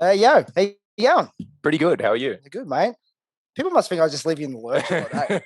Yo, hey, yo, Pretty good. How are you? good, mate. People must think I just leave you in the lurch a lot, eh?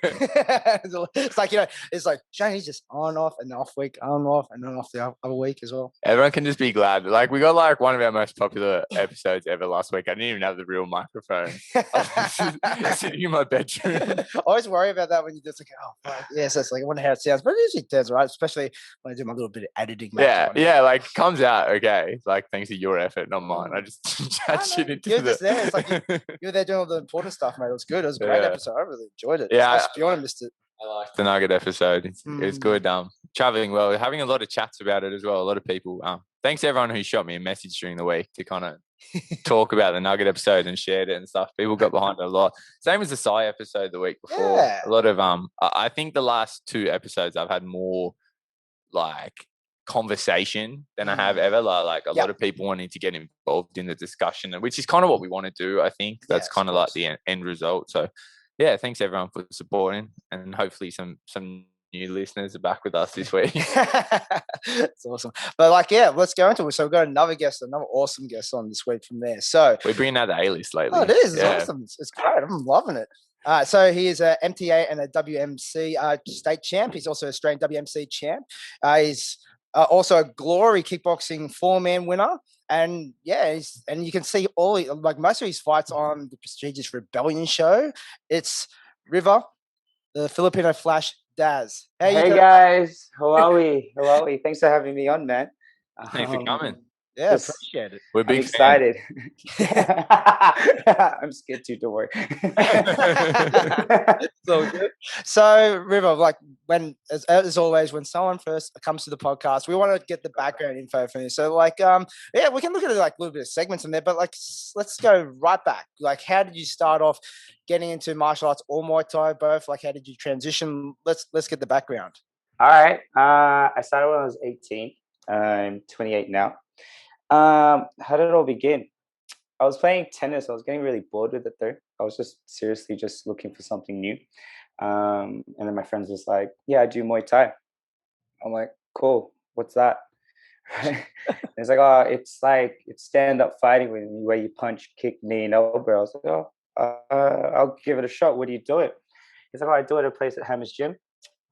It's like, it's like Shane, he's just on, off, and off week, on, off, and then off the other week as well. Everyone can just be glad. Like we got like one of our most popular episodes ever last week. I didn't even have the real microphone. I was sitting in my bedroom. I always worry about that when you just like, oh, fuck. Yes, it's like, I wonder how it sounds. But it usually does, right? Especially when I do my little bit of editing. Yeah, like comes out okay. Like thanks to your effort, not mine. I just chat shit into You're just there. It's like you were there doing all the important stuff, mate. It was good. It was a great episode. I really enjoyed it. Yeah, Especially if you missed it. I liked the Nugget episode. It's good. Traveling well, having a lot of chats about it as well. A lot of people. Thanks to everyone who shot me a message during the week to kind of talk about the Nugget episode and shared it and stuff. People got behind it a lot. Same as the Psy episode the week before. Yeah. A lot of I think the last two episodes I've had more like conversation than I have ever. Like a lot of people wanting to get involved in the discussion, which is kind of what we want to do. I think that's kind of like the end result. So yeah, thanks everyone for supporting, and hopefully some new listeners are back with us this week. It's awesome. But let's go into it. So we've got another awesome guest on this week from there. So we're bringing out the A-list lately. Oh, it is. It's awesome. It's great. I'm loving it. So he is a MTA and a WMC state champ. He's also an Australian WMC champ. He's also a Glory kickboxing 4-man winner. And and you can see most of his fights on the prestigious Rebellion show. It's Rive, the Filipino Flash Daz. Hey guys, how are we? Thanks for having me on, man. Thanks for coming. Yeah, appreciate it. We're big excited. I'm scared too, don't worry. So good. So, Rive, as always, when someone first comes to the podcast, we want to get the background info from you. So, we can look at it like a little bit of segments in there, but let's go right back. Like, how did you start off getting into martial arts or Muay Thai, both? Like, how did you transition? Let's get the background. All right. I started when I was 18. I'm 28 now. How did it all begin? I was playing tennis. I was getting really bored with it though. I was just seriously just looking for something new. And then my friends was like, yeah, I do Muay Thai. I'm like, cool. What's that? It's like, oh, it's stand-up fighting where you punch, kick, knee, and elbow. I was like, oh, I'll give it a shot. Where do you do it? He's like, oh, I do it at a place at Hammer's Gym.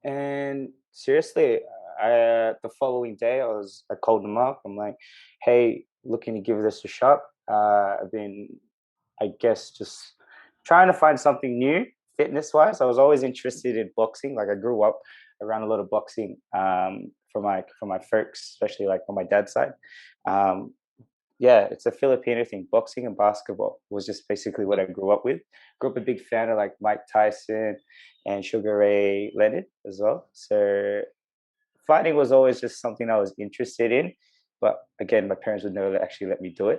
And seriously, the following day, I called him up. I'm like, hey, looking to give this a shot. I've been, I guess, just trying to find something new fitness-wise. I was always interested in boxing. Like I grew up around a lot of boxing from my folks, especially like on my dad's side. It's a Filipino thing. Boxing and basketball was just basically what I grew up with. Grew up a big fan of like Mike Tyson and Sugar Ray Leonard as well. So fighting was always just something I was interested in. But again, my parents would never actually let me do it.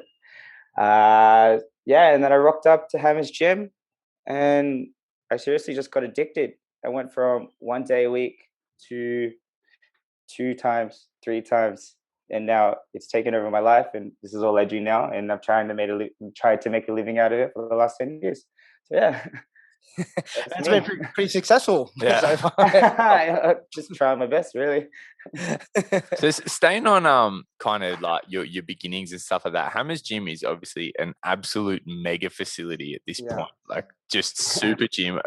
And then I rocked up to Hammer's Gym and I seriously just got addicted. I went from 1 day a week to 2 times, 3 times. And now it's taken over my life, and this is all I do now. And I'm trying to make a living out of it for the last 10 years. So yeah, it's been pretty successful. Yeah, so just trying my best, really. So staying on kind of like your beginnings and stuff like that. Hammer's Gym is obviously an absolute mega facility at this point, like just super gym.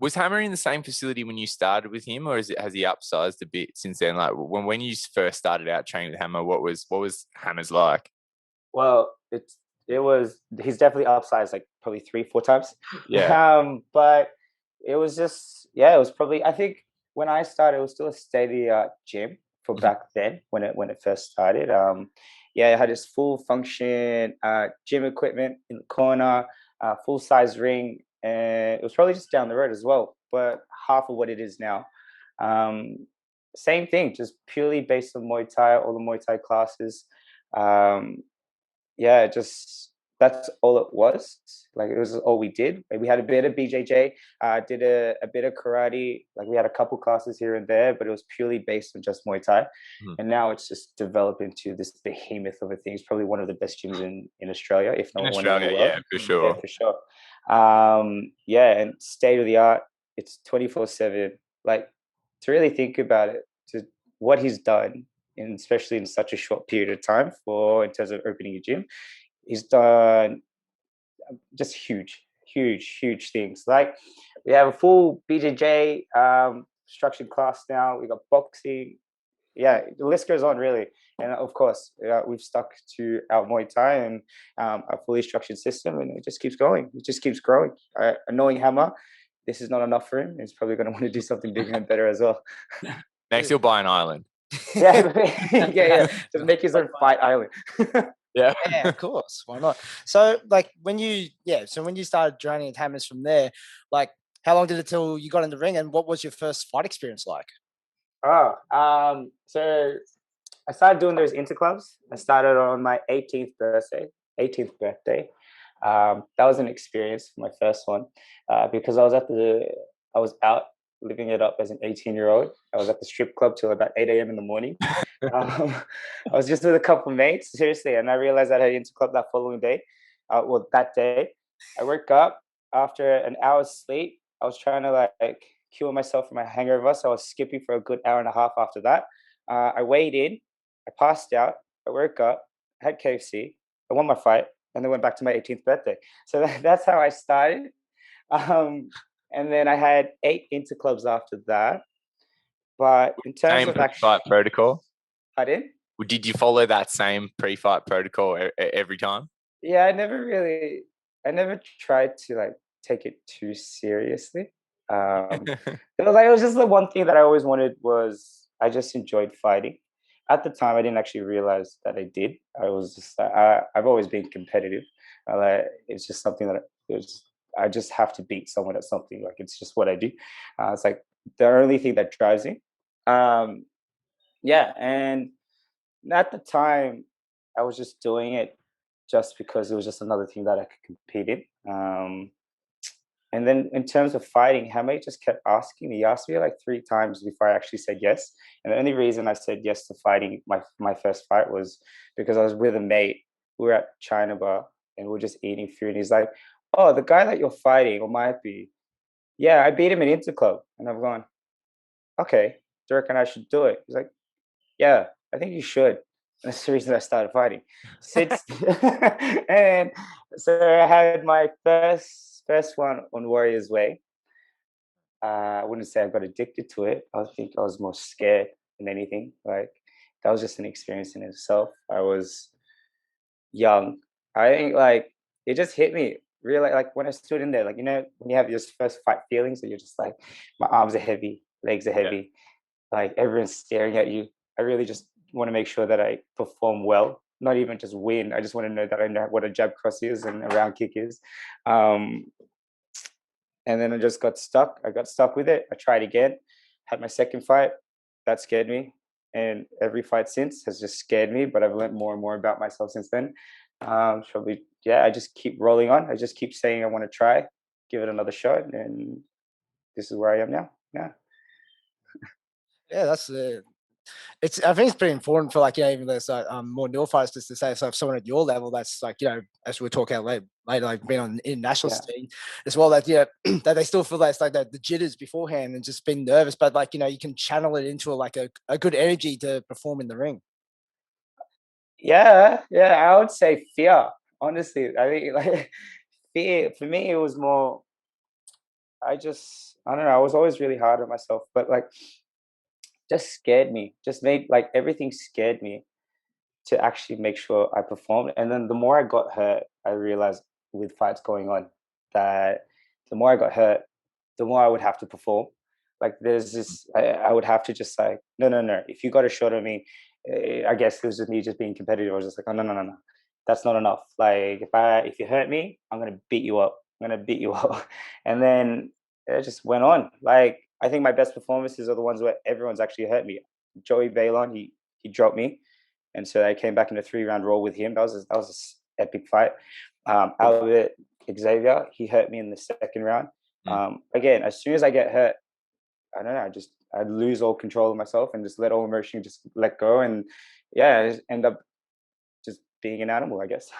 Was Hammer in the same facility when you started with him, or has he upsized a bit since then? Like when you first started out training with Hammer, what was Hammer's like? Well, he's definitely upsized like probably 3-4 times. Yeah. But it was just it was probably, I think when I started it was still a state-of-the-art gym for back then when it first started. It had this full function gym equipment in the corner, full size ring. And it was probably just down the road as well, but half of what it is now. Same thing, just purely based on Muay Thai, all the Muay Thai classes. Just that's all it was. Like it was all we did. Like, we had a bit of BJJ, did a bit of karate. Like we had a couple classes here and there, but it was purely based on just Muay Thai. And now it's just developed into this behemoth of a thing. It's probably one of the best gyms in Australia, if not one in the world. Yeah, for sure. Yeah, for sure. And state of the art. It's 24/7. Like to really think about it, to what he's done especially in such a short period of time in terms of opening a gym. He's done just huge things. Like we have a full BJJ structured class now. We got boxing. Yeah, the list goes on really. And of course, we've stuck to our Muay Thai and a fully structured system, and it just keeps going. It just keeps growing. Annoying Hammer, this is not enough for him. He's probably going to want to do something bigger and better as well. Next, he'll buy an island. yeah. Just make his own fight island. Yeah, of course. Why not? So, like, when you started training at Hammers from there, like, how long did it till you got in the ring, and what was your first fight experience like? So I started doing those interclubs. I started on my 18th birthday. That was an experience for my first one because I was out living it up as an 18-year-old. I was at the strip club till about 8 a.m. in the morning. I was just with a couple of mates, seriously, and I realized I had an interclub that following day. That day, I woke up after an hour's sleep. I was trying to like cure myself from my hangover, so I was skipping for a good hour and a half after that. I weighed in, I passed out, I woke up, I had KFC, I won my fight, and then went back to my 18th birthday. So that's how I started. And then I had 8 interclubs after that. But in terms of pre-fight protocol, pardon? Did you follow that same pre-fight protocol every time? Yeah, I never tried to like take it too seriously. It was just the one thing that I always wanted was I just enjoyed fighting. At the time, I didn't actually realize that I did. I was just I've always been competitive. It's just something that I just have to beat someone at something. Like it's just what I do. It's like the only thing that drives me. Yeah, and at the time, I was just doing it just because it was just another thing that I could compete in. And then in terms of fighting, Hamay just kept asking me. He asked me like 3 times before I actually said yes. And the only reason I said yes to fighting my first fight was because I was with a mate. We were at China Bar and we were just eating food. And he's like, "Oh, the guy that you're fighting, or might be, yeah, I beat him in Interclub." And I've gone, "Okay, do you reckon I should do it?" He's like, "Yeah, I think you should." And that's the reason I started fighting. And so I had my first one on Warrior's Way. I wouldn't say I got addicted to it. I think I was more scared than anything. Like that was just an experience in itself. I was young. I think like it just hit me really like when I stood in there, like when you have your first fight feelings, and you're just like, my arms are heavy, legs are heavy, like everyone's staring at you. I really just want to make sure that I perform well, not even just win. I just want to know that I know what a jab cross is and a round kick is. And then I just got stuck. I got stuck with it. I tried again, had my second fight. That scared me. And every fight since has just scared me, but I've learned more and more about myself since then. I just keep rolling on. I just keep saying I want to try, give it another shot. And this is where I am now. Yeah. Yeah, that's I think it's pretty important for like even those more new fighters just to say, so if someone at your level that's like as we'll talk about later like being on international scene as well, that that they still feel that it's like the jitters beforehand and just being nervous, but like you can channel it into a good energy to perform in the ring. Yeah, I would say fear. Honestly, I think like fear for me, it was more. I don't know. I was always really hard on myself, but like just scared me. Just made like everything scared me to actually make sure I performed. And then the more I got hurt, I realized with fights going on that the more I got hurt, the more I would have to perform. Like there's this, I would have to just like, no. If you got a shot at me, I guess it was just me just being competitive. I was just like, oh, no. That's not enough. Like if you hurt me, I'm going to beat you up. And then it just went on. Like I think my best performances are the ones where everyone's actually hurt me. Joey Balon, he dropped me. And so I came back in a 3-round roll with him. That was an epic fight. Albert Xavier, he hurt me in the second round. Again, as soon as I get hurt, I don't know, I lose all control of myself and just let all emotion just let go. And I just end up just being an animal, I guess.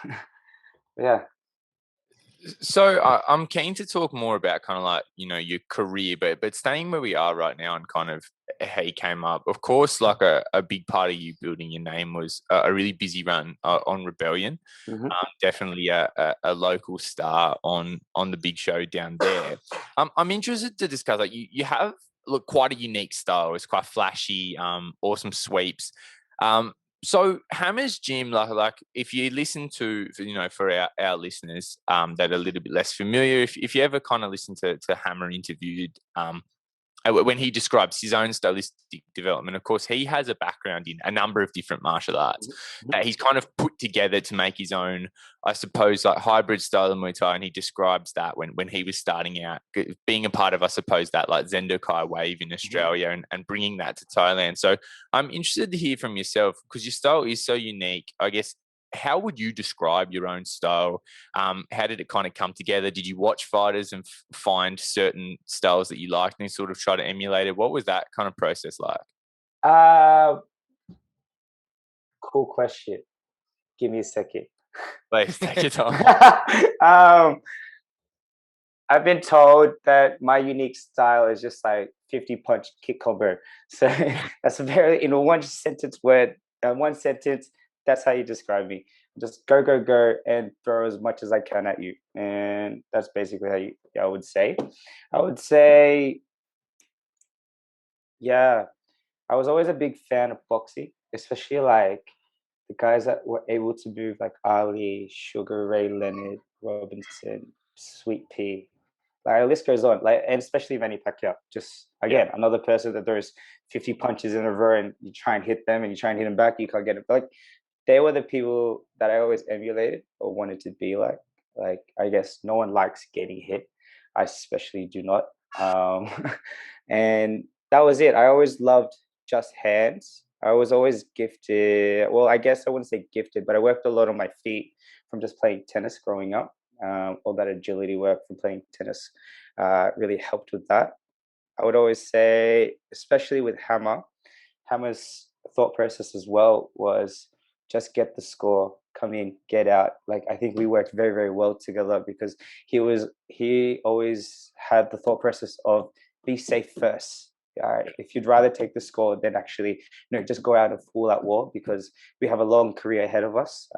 Yeah. So I'm keen to talk more about kind of like, your career, but staying where we are right now and kind of how you came up. Of course, like a big part of you building your name was a really busy run on Rebellion. Mm-hmm. Definitely a local star on the big show down there. I'm interested to discuss, like, you have quite a unique style. It's quite flashy, awesome sweeps. So Hammer's Gym, like if you listen to, for our listeners that are a little bit less familiar, if you ever kind of listen to Hammer interviewed, when he describes his own stylistic development, of course, he has a background in a number of different martial arts that he's kind of put together to make his own, I suppose, like hybrid style of Muay Thai. And he describes that when he was starting out, being a part of, I suppose, that like Zendokai wave in Australia and bringing that to Thailand. So I'm interested to hear from yourself, because your style is so unique. I guess, how would you describe your own style? How did it kind of come together? Did you watch fighters and find certain styles that you liked and sort of try to emulate it? What was that kind of process like? Cool question. Give me a second. Please take your time. I've been told that my unique style is just like 50 punch kick combo. So that's in one sentence word, one sentence, that's how you describe me. Just go, go, go, and throw as much as I can at you. And that's basically how I would say. I would say, yeah, I was always a big fan of boxing, especially like the guys that were able to move, like Ali, Sugar Ray Leonard, Robinson, Sweet Pea. Like the list goes on, like, and especially Manny Pacquiao. Just again, another person that throws 50 punches in a row, and you try and hit them, and you try and hit them back, you can't get it. Like, they were the people that I always emulated or wanted to be like. Like, I guess no one likes getting hit. I especially do not. And that was it. I always loved just hands. I was always gifted. Well, I guess I wouldn't say gifted, but I worked a lot on my feet from just playing tennis growing up. All that agility work from playing tennis really helped with that. I would always say, especially with Hammer's thought process as well was just get the score, come in, get out. Like, I think we worked very, very well together because he always had the thought process of be safe first. If you'd rather take the score than actually, just go out and fool at war, because we have a long career ahead of us.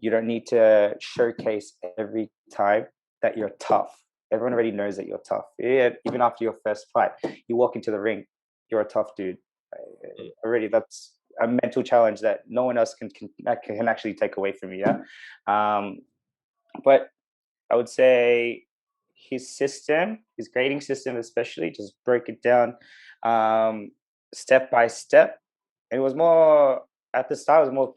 You don't need to showcase every time that you're tough. Everyone already knows that you're tough. Yeah, even after your first fight, you walk into the ring, you're a tough dude. Already, that's a mental challenge that no one else can actually take away from you. Yeah, but I would say his grading system, especially, just break it down step by step. And it was more at the start. It was more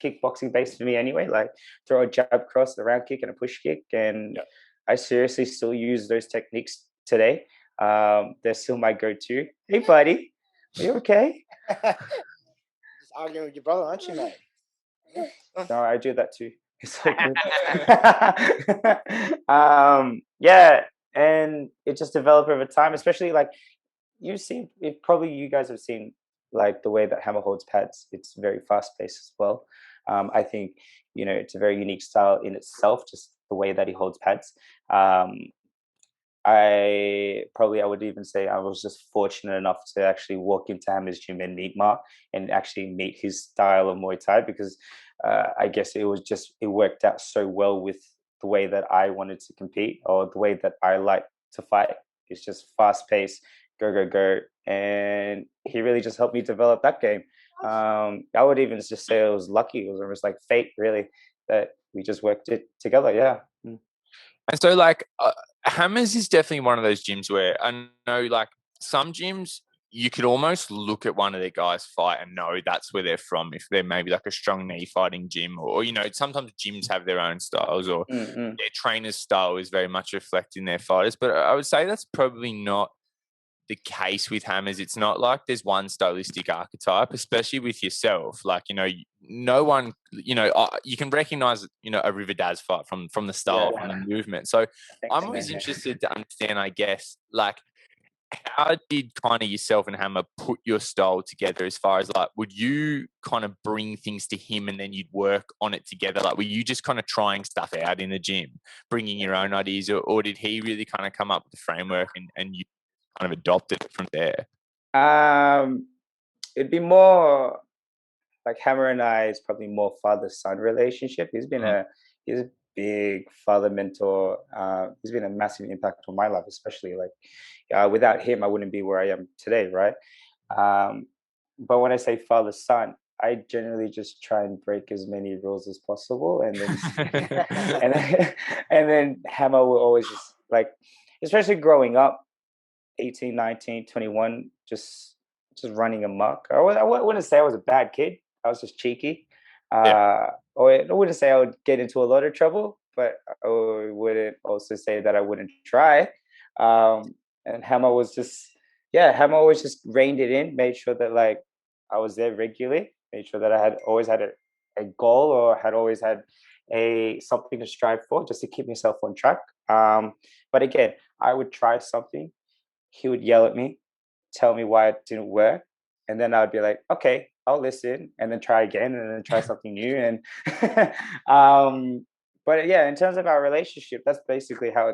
kickboxing based for me anyway. Like throw a jab cross, a round kick, and a push kick. And I seriously still use those techniques today. They're still my go-to. Hey, buddy, are you okay? Just arguing with your brother, aren't you, mate? No, I do that too. It's so good. Yeah, and it just developed over time. Especially like you guys have seen like the way that Hammer holds pads. It's very fast paced as well. I think it's a very unique style in itself, just the way that he holds pads. I would even say I was just fortunate enough to actually walk into Hammer's Gym and meet Mark and actually meet his style of Muay Thai, because I guess it worked out so well with the way that I wanted to compete, or the way that I like to fight. It's just fast paced, go, go, go. And he really just helped me develop that game. I would even just say it was lucky. It was almost like fate, really, that we just worked it together. Yeah. And so, like, Hammers is definitely one of those gyms where I know, like, some gyms you could almost look at one of their guys fight and know that's where they're from. If they're maybe like a strong knee fighting gym, or sometimes gyms have their own styles, or their trainer's style is very much reflecting their fighters. But I would say that's probably not the case with Hammers. It's not like there's one stylistic archetype, especially with yourself. Like, no one, you can recognize, a Rive Daz fight from the style, from the movement. So I'm always interested to understand, I guess, like, how did kind of yourself and Hammer put your style together, as far as like, would you kind of bring things to him and then you'd work on it together? Like, were you just kind of trying stuff out in the gym, bringing your own ideas, or did he really kind of come up with the framework and you kind of adopted it from there? It'd be more like Hammer and I is probably more father-son relationship. He's a big father mentor. He's been a massive impact on my life, especially like without him, I wouldn't be where I am today, right? But when I say father-son, I generally just try and break as many rules as possible, and then and then Hammer will always just like, especially growing up, 18, 19, 21, just running amok. I wouldn't say I was a bad kid. I was just cheeky. Or I wouldn't say I would get into a lot of trouble, but I wouldn't also say that I wouldn't try. And Hammer was just, Hammer always just reined it in, made sure that like I was there regularly, made sure that I had always had a goal, or had always had something to strive for, just to keep myself on track. But again, I would try something, he would yell at me, tell me why it didn't work, and then I'd be like, okay, I'll listen, and then try again, and then try something new. And but yeah, in terms of our relationship, that's basically how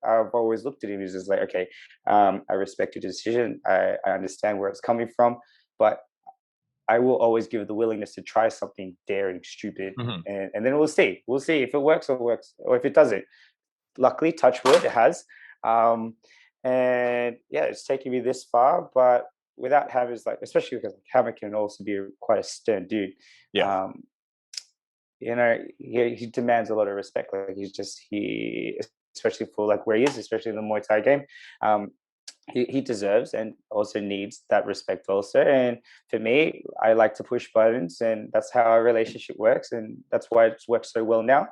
I've always looked at him. Is just like, okay, I respect your decision, I understand where it's coming from, but I will always give the willingness to try something daring, stupid, and then we'll see if it works, or if it doesn't. Luckily, touch wood, it has. And yeah, it's taken me this far, but without Hammer's, like, especially because Hammer can also be quite a stern dude. Yeah. You know, he demands a lot of respect. Like he especially for like where he is, especially in the Muay Thai game. He deserves and also needs that respect also. And for me, I like to push buttons, and that's how our relationship works, and that's why it's worked so well now.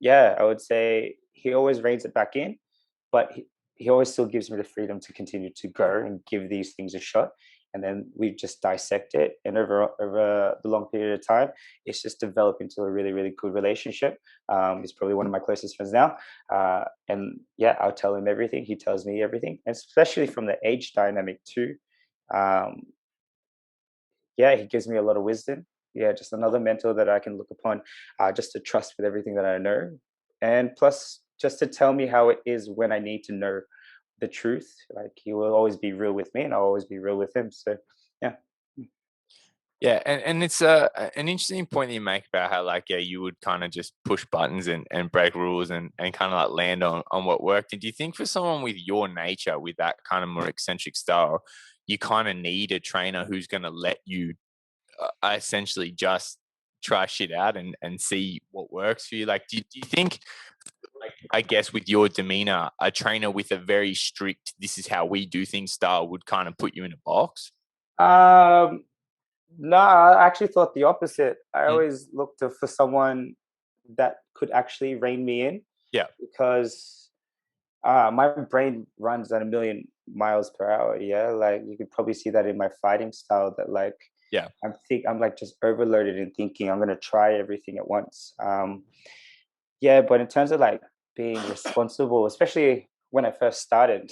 Yeah, I would say he always reins it back in, but he always still gives me the freedom to continue to go and give these things a shot. And then we just dissect it, and over the long period of time, it's just developed into a really, really good relationship. He's probably one of my closest friends now, and yeah, I'll tell him everything, he tells me everything, and especially from the age dynamic too. Yeah, he gives me a lot of wisdom. Yeah, just another mentor that I can look upon, just to trust with everything that I know, and plus just to tell me how it is when I need to know the truth. Like, he will always be real with me, and I'll always be real with him. So yeah. Yeah, and it's an interesting point that you make about how, like, yeah, you would kind of just push buttons and break rules and kind of like land on what worked. And do you think for someone with your nature, with that kind of more eccentric style, you kind of need a trainer who's going to let you essentially just try shit out and see what works for you? Like, do you think, like, I guess with your demeanor, a trainer with a very strict, this is how we do things style would kind of put you in a box? No, I actually thought the opposite. I always looked for someone that could actually rein me in. Yeah. Because my brain runs at 1,000,000 miles per hour. Yeah, like you could probably see that in my fighting style. That like, yeah, I'm like just overloaded in thinking. I'm gonna try everything at once. Yeah, but in terms of like being responsible, especially when I first started,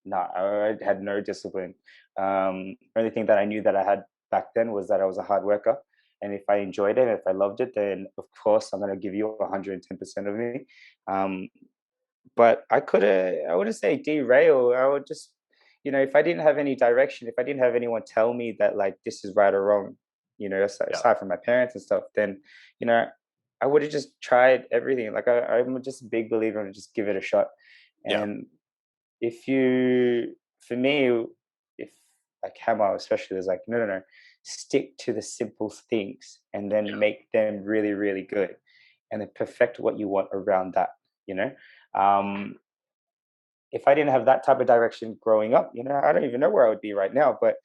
no, I had no discipline. Only thing that I knew that I had back then was that I was a hard worker, and if I enjoyed it, if I loved it, then of course I'm gonna give you 110% of me. But I wouldn't say derail. I would just, if I didn't have any direction, if I didn't have anyone tell me that like this is right or wrong, aside from my parents and stuff, then, I would have just tried everything. Like I'm just a big believer in just give it a shot. And for me, if like Hammer especially is like, no, stick to the simple things and then make them really, really good, and then perfect what you want around that, if I didn't have that type of direction growing up, I don't even know where I would be right now. But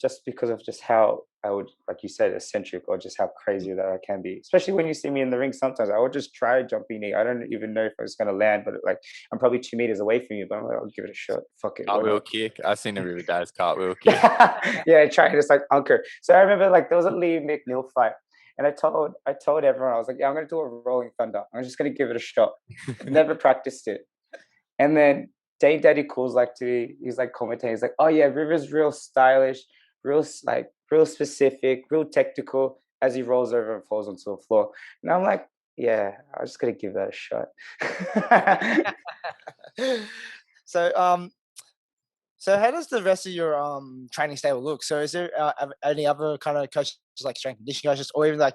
just because of just how I would, like you said, eccentric, or just how crazy that I can be, especially when you see me in the ring, sometimes I would just try jumping knee. I don't even know if I was going to land, but like I'm probably 2 meters away from you, but I'm like, I'll give it a shot. Fuck it. Cartwheel kick. I've seen a Rive Daz cartwheel kick. Yeah, trying to just like anchor. So I remember like there was a Lee McNeil fight. And I told everyone, I was like, yeah, I'm going to do a rolling thunder. I'm just going to give it a shot. Never practiced it. And then Dave Daddy Cool's he's like commentating. He's like, oh yeah, River's real stylish, real specific, real technical as he rolls over and falls onto the floor. And I'm like, yeah, I'm just gonna give that a shot. So how does the rest of your training stable look? So is there any other kind of coaches, like strength and conditioning coaches, or even like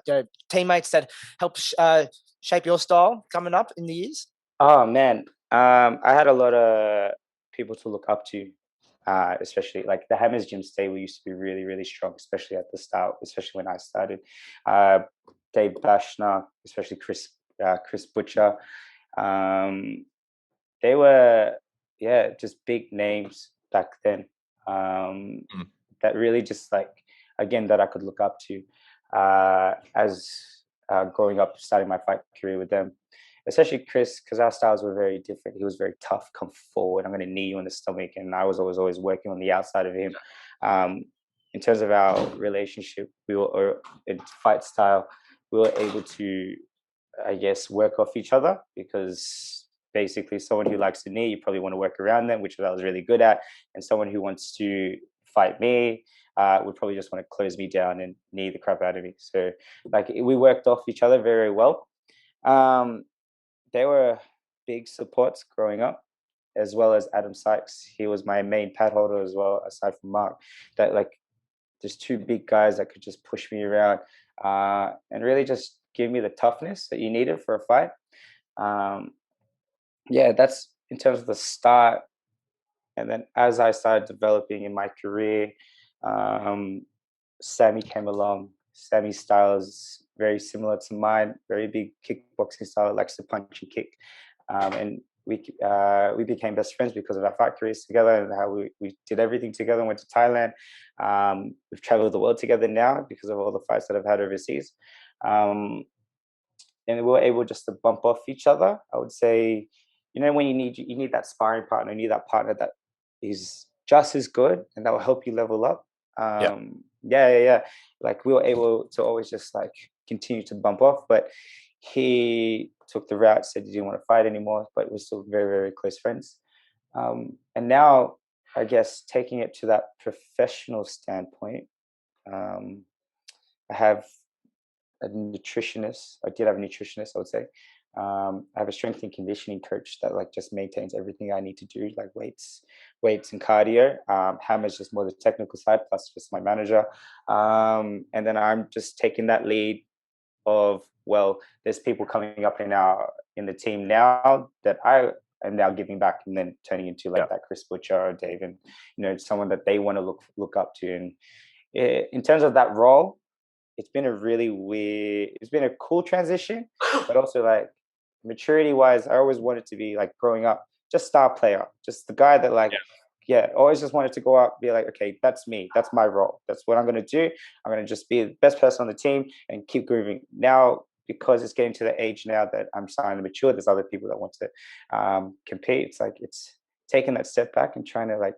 teammates that help shape your style coming up in the years? Oh man, I had a lot of people to look up to, especially like the Hammers Gym stable used to be really, really strong, especially at the start, especially when I started. Dave Bashner, especially Chris Butcher. They were, yeah, just big names back then, that really just like, again, that I could look up to as growing up, starting my fight career with them. Especially Chris, because our styles were very different. He was very tough, come forward, I'm going to knee you in the stomach. And I was always working on the outside of him. In terms of our relationship, in fight style, we were able to, I guess, work off each other, because basically someone who likes to knee, you probably want to work around them, which I was really good at. And someone who wants to fight me would probably just want to close me down and knee the crap out of me. So like we worked off each other very well. They were big supports growing up, as well as Adam Sykes. He was my main pad holder as well, aside from Mark. That like, there's two big guys that could just push me around and really just give me the toughness that you needed for a fight. Yeah, that's in terms of the start. And then as I started developing in my career, Sammy came along. Sammy's style is very similar to mine, very big kickboxing style, likes to punch and kick. And we became best friends because of our fight careers together and how we did everything together and went to Thailand. We've traveled the world together now because of all the fights that I've had overseas. And we were able just to bump off each other. I would say, when you need that sparring partner, you need that partner that is just as good and that will help you level up. Yeah. Like we were able to always just like continue to bump off, but he took the route, said he didn't want to fight anymore, but we're still very, very close friends. And now, I guess, taking it to that professional standpoint, I have a nutritionist. I did have a nutritionist, I would say. I have a strength and conditioning coach that like just maintains everything I need to do, like weights and cardio. Hammer's just more the technical side, plus just my manager. And then I'm just taking that lead of, well, there's people coming up in the team now that I am now giving back, and then turning into like that Chris Butcher or Dave, and someone that they want to look up to. And in terms of that role, it's been a cool transition, but also like maturity wise, I always wanted to be like growing up, just star player, just the guy that like, always just wanted to go out, be like, okay, that's me, that's my role, that's what I'm going to do. I'm going to just be the best person on the team and keep grooving. Now, because it's getting to the age now that I'm starting to mature, there's other people that want to compete. It's like, it's taking that step back and trying to like,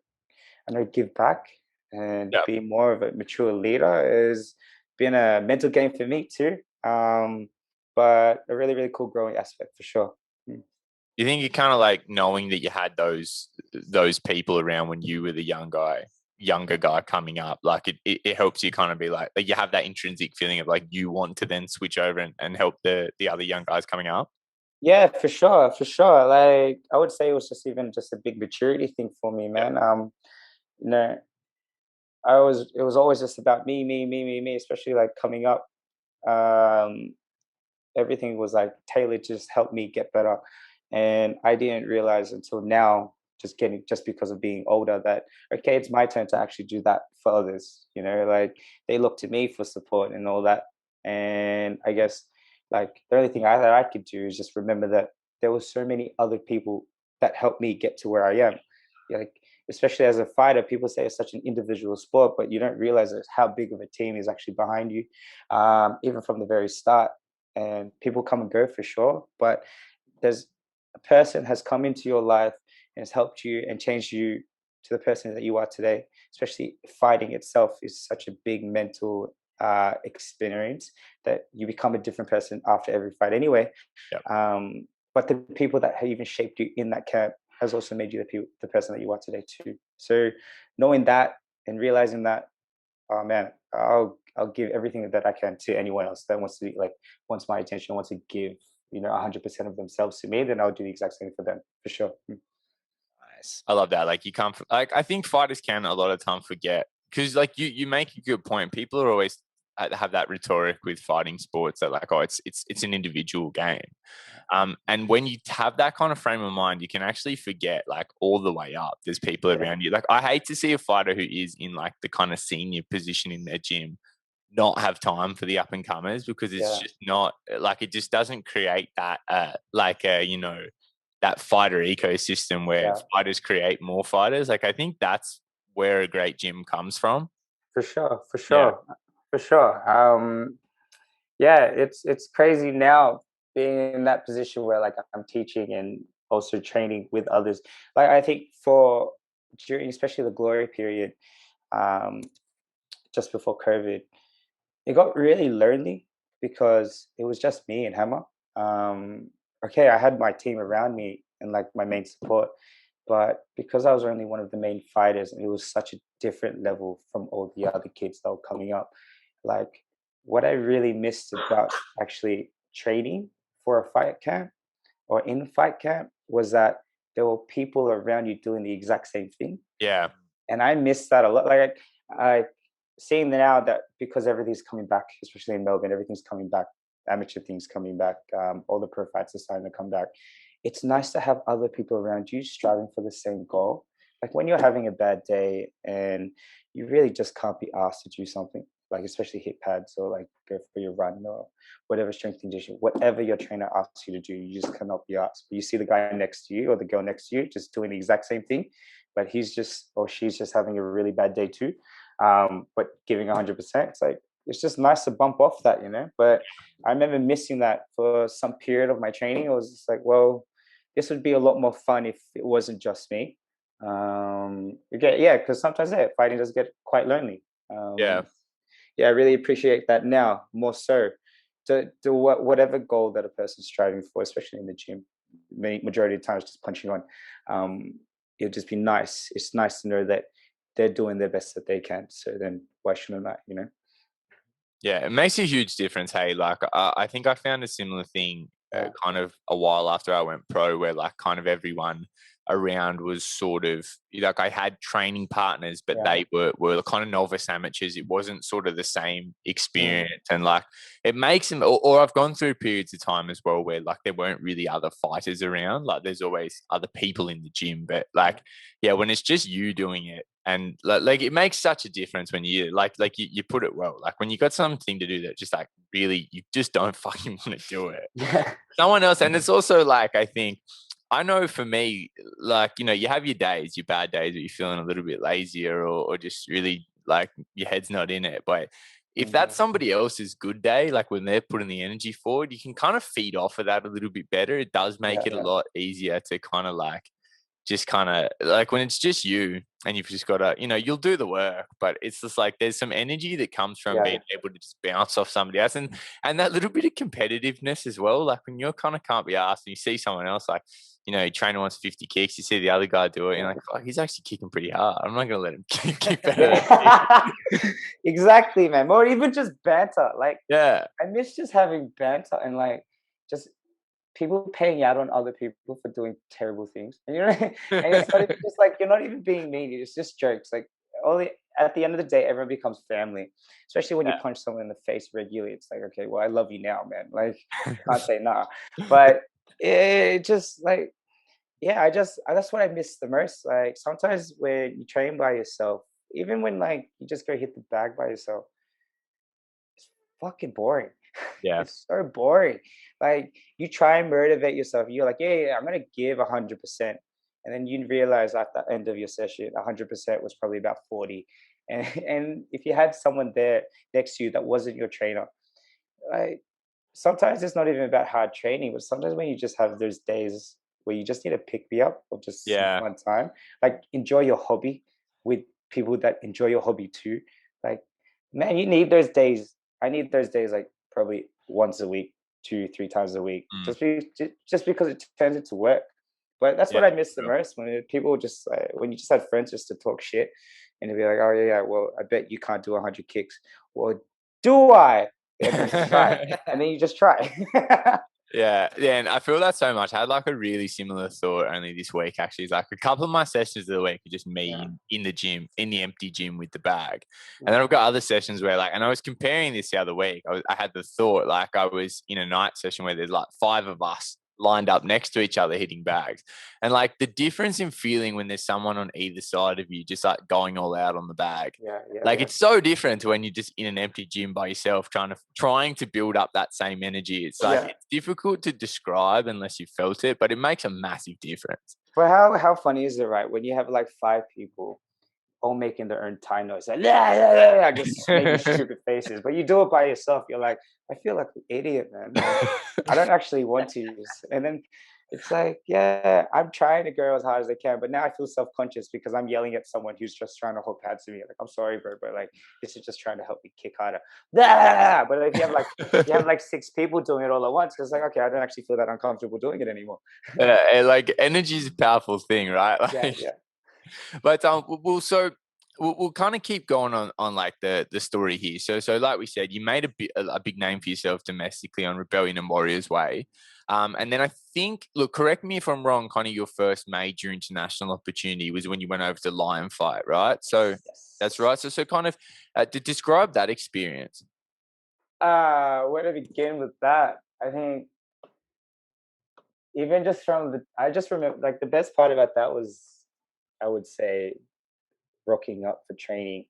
give back and be more of a mature leader is been a mental game for me too. But a really, really cool growing aspect for sure. You think you're kind of like knowing that you had those people around when you were the younger guy coming up, like it helps you kind of be like you have that intrinsic feeling of like you want to then switch over and help the other young guys coming up? Yeah, for sure. Like I would say it was just a big maturity thing for me, man. It was always just about me, especially like coming up. Everything was like tailored to just help me get better. And I didn't realize until now, just because of being older, that, okay, it's my turn to actually do that for others. Like they look to me for support and all that. And I guess like the only thing that I could do is just remember that there were so many other people that helped me get to where I am. Like, especially as a fighter, people say it's such an individual sport, but you don't realize how big of a team is actually behind you, even from the very start. And people come and go for sure, but there's a person has come into your life and has helped you and changed you to the person that you are today. Especially fighting itself is such a big mental experience that you become a different person after every fight anyway. But the people that have even shaped you in that camp has also made you the person that you are today too. So knowing that and realizing that, oh man, I'll give everything that I can to anyone else that wants my attention, wants to give 100% of themselves to me, then I'll do the exact same for them for sure. Nice. I love that. Like you can't like I think fighters can a lot of time forget because like you make a good point. People are always have that rhetoric with fighting sports that like, oh, it's an individual game. And when you have that kind of frame of mind, you can actually forget like all the way up. There's people around you. Like I hate to see a fighter who is in like the kind of senior position in their gym not have time for the up and comers because it's just not like it just doesn't create that that fighter ecosystem where fighters create more fighters. Like I think that's where a great gym comes from. For sure. It's crazy now being in that position where like I'm teaching and also training with others. Like I think during especially the glory period, just before COVID, it got really lonely because it was just me and Hammer. Okay, I had my team around me and like my main support, but because I was only one of the main fighters and it was such a different level from all the other kids that were coming up, like what I really missed about actually training for a fight camp or in fight camp was that there were people around you doing the exact same thing. Yeah. And I missed that a lot. Like I seeing now that because everything's coming back, especially in Melbourne, everything's coming back, amateur things coming back, all the pro fights are starting to come back. It's nice to have other people around you striving for the same goal. Like when you're having a bad day and you really just can't be asked to do something, like especially hit pads or like go for your run or whatever strength condition, whatever your trainer asks you to do, you just cannot be asked. But you see the guy next to you or the girl next to you just doing the exact same thing, but he's just or she's just having a really bad day too, but giving 100%. It's like it's just nice to bump off that, But I remember missing that for some period of my training. It was just like, well, this would be a lot more fun if it wasn't just me. Because sometimes fighting does get quite lonely. I really appreciate that now more so. To whatever goal that a person's striving for, especially in the gym, majority of the times just punching on. It'd just be nice. It's nice to know that they're doing their best that they can. So then why shouldn't I? Yeah, it makes a huge difference. Hey, like I think I found a similar thing kind of a while after I went pro, where like kind of everyone around was sort of like I had training partners, but they were kind of novice amateurs. It wasn't sort of the same experience, and like it makes them. Or I've gone through periods of time as well where like there weren't really other fighters around. Like there's always other people in the gym, but like when it's just you doing it. And like it makes such a difference when you you put it well. Like when you got something to do that just like really you just don't fucking want to do it. Someone else, and it's also like I know for me, like you have your days, your bad days, where you're feeling a little bit lazier or just really like your head's not in it. But if that's somebody else's good day, like when they're putting the energy forward, you can kind of feed off of that a little bit better. It does make it a lot easier to kind of like just kind of like when it's just you and you've just got to, you'll do the work, but it's just like there's some energy that comes from being able to just bounce off somebody else and that little bit of competitiveness as well. Like when you kind of can't be asked and you see someone else, like, trainer wants 50 kicks, you see the other guy do it, and you're like, oh, he's actually kicking pretty hard. I'm not going to let him kick better. Exactly, man. Or even just banter. Like, I miss just having banter and like just people paying out on other people for doing terrible things. And and it's not even just like you're not even being mean, it's just jokes. Like at the end of the day, everyone becomes family. Especially when you punch someone in the face regularly. It's like, okay, well, I love you now, man. Like can't say nah. But it just like that's what I miss the most. Like sometimes when you train by yourself, even when like you just go hit the bag by yourself, it's fucking boring. It's so boring. Like you try and motivate yourself. You're like, I'm gonna give 100%, and then you realize at the end of your session, 100% was probably about 40. And if you had someone there next to you that wasn't your trainer, like sometimes it's not even about hard training, but sometimes when you just have those days where you just need to pick me up or just some fun time, like enjoy your hobby with people that enjoy your hobby too. Like, man, you need those days. I need those days like probably once a week, 2-3 times a week, just because it turns into work. But that's what I miss the most, when people just when you just had friends just to talk shit, and to be like, oh yeah, well, I bet you can't do 100 kicks. Well, do I? And then you try, and then you just try. Yeah, and I feel that so much. I had like a really similar thought only this week, actually. It's like a couple of my sessions of the week are just me in the gym, in the empty gym with the bag. And then I've got other sessions where like, and I was comparing this the other week. I had the thought, like I was in a night session where there's like 5 of us lined up next to each other hitting bags, and like the difference in feeling when there's someone on either side of you just like going all out on the bag, it's so different to when you're just in an empty gym by yourself trying to build up that same energy. It's like it's difficult to describe unless you felt it, but it makes a massive difference. But how funny is it, right, when you have like 5 people all making their own Thai noise, like just making stupid faces, but you do it by yourself, you're like, I feel like an idiot, man. I don't actually want to use. And then it's like, I'm trying to go as hard as I can, but now I feel self-conscious because I'm yelling at someone who's just trying to hold pads to me. Like, I'm sorry, bro, but like, this is just trying to help me kick harder. But if you have like 6 people doing it all at once, it's like, okay, I don't actually feel that uncomfortable doing it anymore. Like energy is a powerful thing, right? Like, but we'll kind of keep going on like the story here. So like we said, you made a big name for yourself domestically on Rebellion and Warriors Way. And then I think, look, correct me if I'm wrong, kind of your first major international opportunity was when you went over to Lion Fight, right? So that's right. So kind of to describe that experience. Where to begin with that? I think even just I just remember, like, the best part about that was, I would say, rocking up for training,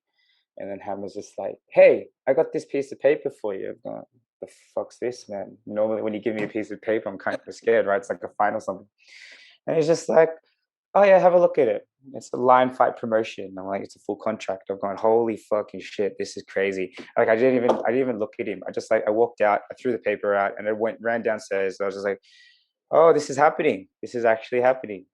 and then Ham was just like, hey, I got this piece of paper for you. I'm going, the fuck's this, man? Normally when you give me a piece of paper, I'm kind of scared, right? It's like a fine or something. And he's just like, oh yeah, have a look at it. It's a Lion Fight promotion. I'm like, it's a full contract. I've gone, holy fucking shit, this is crazy. Like, I didn't even look at him. I walked out, I threw the paper out, and I ran downstairs. I was just like, oh, this is happening. This is actually happening.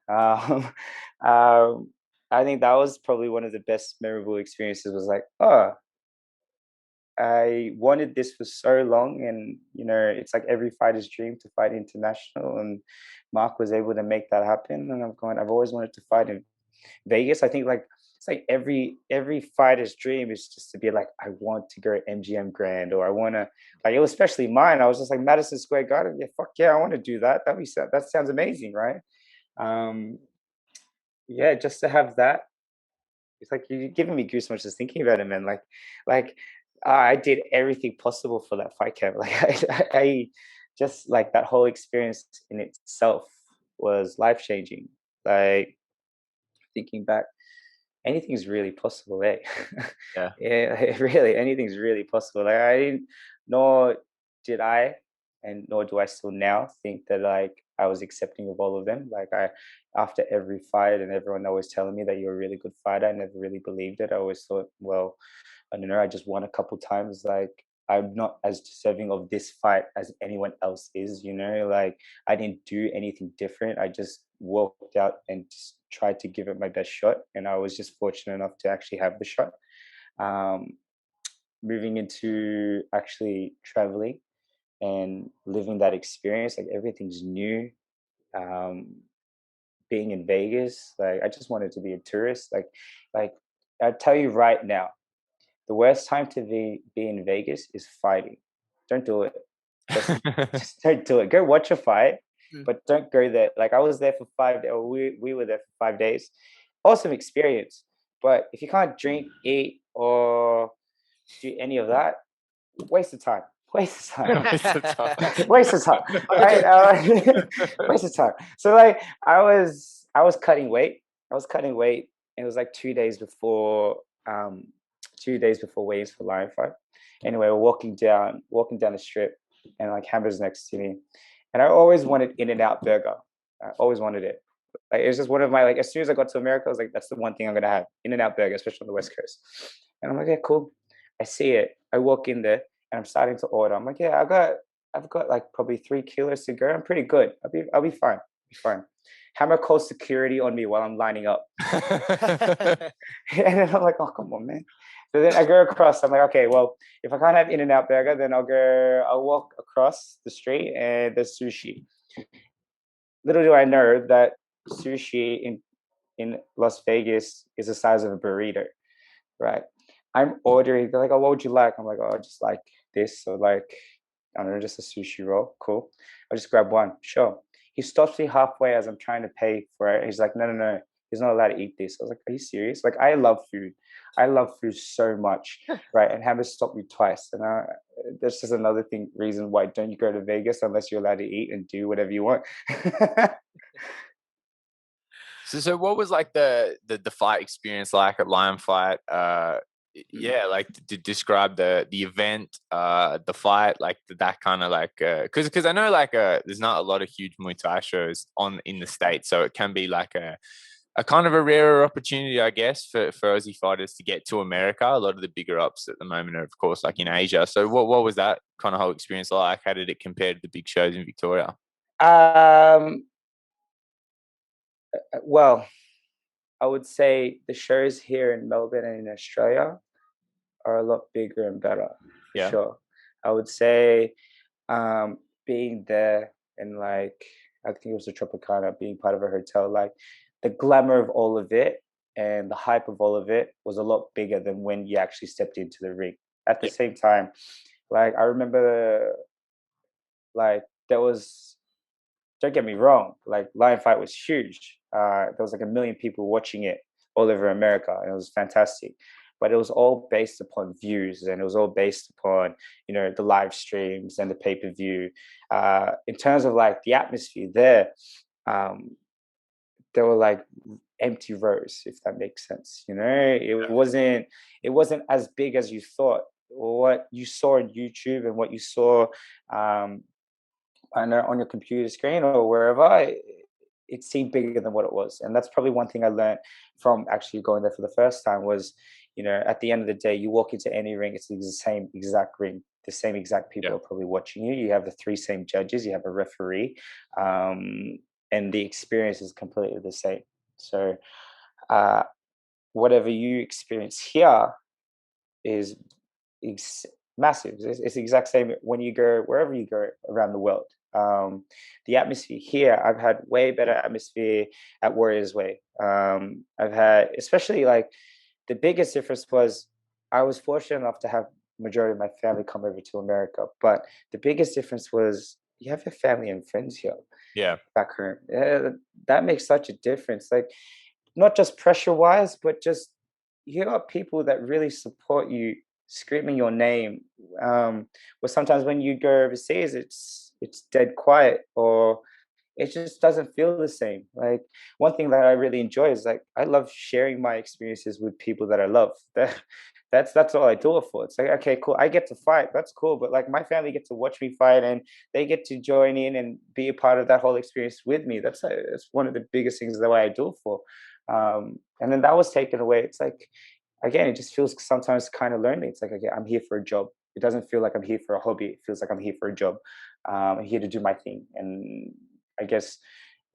I think that was probably one of the best memorable experiences. Was like, oh, I wanted this for so long, and it's like every fighter's dream to fight international, and Mark was able to make that happen. And I've always wanted to fight in Vegas. I think like it's like every fighter's dream is just to be like, I want to go MGM Grand, or I want to, like, it was especially mine. I was just like, Madison Square Garden. Yeah, fuck yeah, I want to do that. That sounds amazing, right? Just to have that, it's like you're giving me goosebumps just thinking about it, man. Like I did everything possible for that fight camp. Like I just, like, that whole experience in itself was life changing. Like, thinking back, anything's really possible, eh? Yeah, really, anything's really possible. Like, nor did I, and nor do I still now think that, like, I was accepting of all of them. Like, after every fight, and everyone always telling me that you're a really good fighter, I never really believed it. I always thought, well, I don't know, I just won a couple times. Like, I'm not as deserving of this fight as anyone else is, like, I didn't do anything different. I just walked out and just tried to give it my best shot, and I was just fortunate enough to actually have the shot. Moving into actually traveling and living that experience, like, everything's new. Being in Vegas, like, I just wanted to be a tourist. Like I tell you right now, the worst time to be in Vegas is fighting. Don't do it. Just don't do it. Go watch a fight, but don't go there. Like, I was there for 5 days, or we were there for 5 days. Awesome experience. But if you can't drink, eat, or do any of that, waste of time. Waste of time. Waste of time. Right? Waste of time. So, like, I was cutting weight. And it was like 2 days before 2 days before weigh-ins for Lion Fight. Anyway, we're walking down the strip, and like Hammer's next to me, and I always wanted In-N-Out burger. I always wanted it. Like, it was just one of my, like, as soon as I got to America, I was like, that's the one thing I'm gonna have, In-N-Out burger, especially on the West Coast. And I'm like, yeah, cool. I see it. I walk in there, and I'm starting to order. I'm like, yeah, I've got like probably 3 kilos to go. I'm pretty good. I'll be fine. Hammer calls security on me while I'm lining up. And then I'm like, oh, come on, man. So then I go across. I'm like, okay, well, if I can't have In-N-Out burger, then I'll walk across the street, and there's sushi. Little do I know that sushi in Las Vegas is the size of a burrito, right? I'm ordering. They're like, "Oh, what would you like?" I'm like, "Oh, I just like this." So like, I don't know, just a sushi roll. Cool. I'll just grab one. Sure. He stops me halfway as I'm trying to pay for it. He's like, "No, no, no. He's not allowed to eat this." I was like, "Are you serious?" Like, I love food. I love food so much, right? And have it stop me twice. And that's just another reason why don't you go to Vegas unless you're allowed to eat and do whatever you want. So what was like the fight experience like at Lion Fight? Yeah, like to describe the event, the fight, like that kind of like because I know like there's not a lot of huge Muay Thai shows on in the States, so it can be like a kind of a rarer opportunity, I guess, for Aussie fighters to get to America. A lot of the bigger ups at the moment are, of course, like in Asia. So what was that kind of whole experience like? How did it compare to the big shows in Victoria? Well, I would say the shows here in Melbourne and in Australia are a lot bigger and better, for Yeah. sure. I would say being there and like, I think it was the Tropicana, being part of a hotel, like the glamour of all of it and the hype of all of it was a lot bigger than when you actually stepped into the ring. At the same time, like I remember, like there was, don't get me wrong, like Lion Fight was huge. There was like 1 million people watching it all over America, and it was fantastic. But it was all based upon views, and it was all based upon, you know, the live streams and the pay-per-view. In terms of like the atmosphere there, there were like empty rows, if that makes sense. You know, it wasn't as big as you thought. What you saw on YouTube and what you saw on your computer screen or wherever, it seemed bigger than what it was. And that's probably one thing I learned from actually going there for the first time was, you know, at the end of the day, you walk into any ring, it's the same exact ring. The same exact people are probably watching you. You have the 3 same judges, you have a referee, and the experience is completely the same. So whatever you experience here is massive. It's the exact same when you go wherever you go around the world. The atmosphere here, I've had way better atmosphere at Warriors Way. I've had, especially like the biggest difference was I was fortunate enough to have majority of my family come over to America, but the biggest difference was you have your family and friends here. Yeah, back home. That makes such a difference. Like not just pressure wise, but just you got people that really support you, screaming your name. But sometimes when you go overseas, it's dead quiet, or it just doesn't feel the same. Like one thing that I really enjoy is like I love sharing my experiences with people that I love. That's all I do it for. It's like, okay, cool. I get to fight. That's cool. But like my family gets to watch me fight and they get to join in and be a part of that whole experience with me. That's one of the biggest things that I do it for. And then that was taken away. It's like, again, it just feels sometimes kind of lonely. It's like, okay, I'm here for a job. It doesn't feel like I'm here for a hobby. It feels like I'm here for a job. I'm here to do my thing. And I guess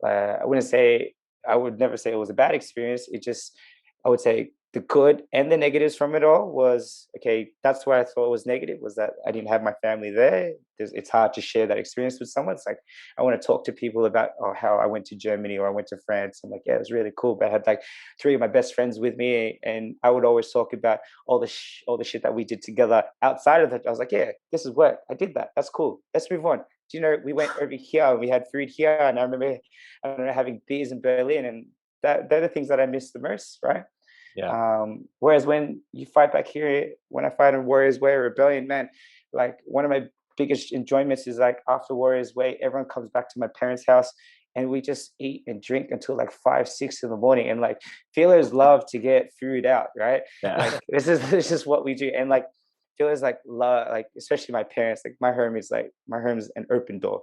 I wouldn't say, I would never say it was a bad experience. It just, I would say the good and the negatives from it all was, okay, that's what I thought was negative, was that I didn't have my family there. It's hard to share that experience with someone. It's like, I want to talk to people about how I went to Germany or I went to France. I'm like, yeah, it was really cool. But I had like 3 of my best friends with me, and I would always talk about all the shit that we did together outside of that. I was like, yeah, this is work. I did that. That's cool. Let's move on. Do you know, we went over here and we had food here, and I remember, I don't know, having beers in Berlin, and they're the things that I miss the most, right? yeah, Whereas when you fight back here, when I fight in Warriors Way or Rebellion, man, like one of my biggest enjoyments is like after Warriors Way, everyone comes back to my parents' house and we just eat and drink until like 5, 6 in the morning. And like feelers love to get food out, right? yeah. Like this is what we do. And like feelers like love, like especially my parents, like my home is an open door.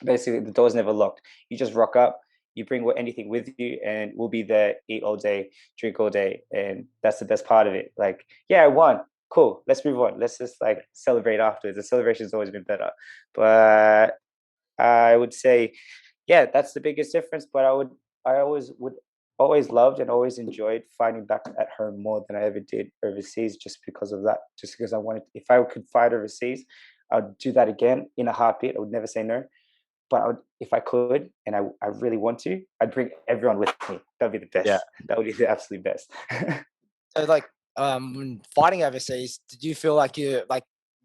Basically, the door's never locked. You just rock up, you bring anything with you, and we'll be there, eat all day, drink all day, and that's the best part of it. Like, yeah, I won. Cool. Let's move on. Let's just like celebrate afterwards. The celebration's always been better, but I would say, yeah, that's the biggest difference. But I always loved and always enjoyed fighting back at home more than I ever did overseas, just because of that. Just because I wanted, if I could fight overseas, I'd do that again in a heartbeat. I would never say no. but if I could, and I really want to, I'd bring everyone with me. That'd be the best. Yeah. That would be the absolute best. So like when fighting overseas, did you feel like you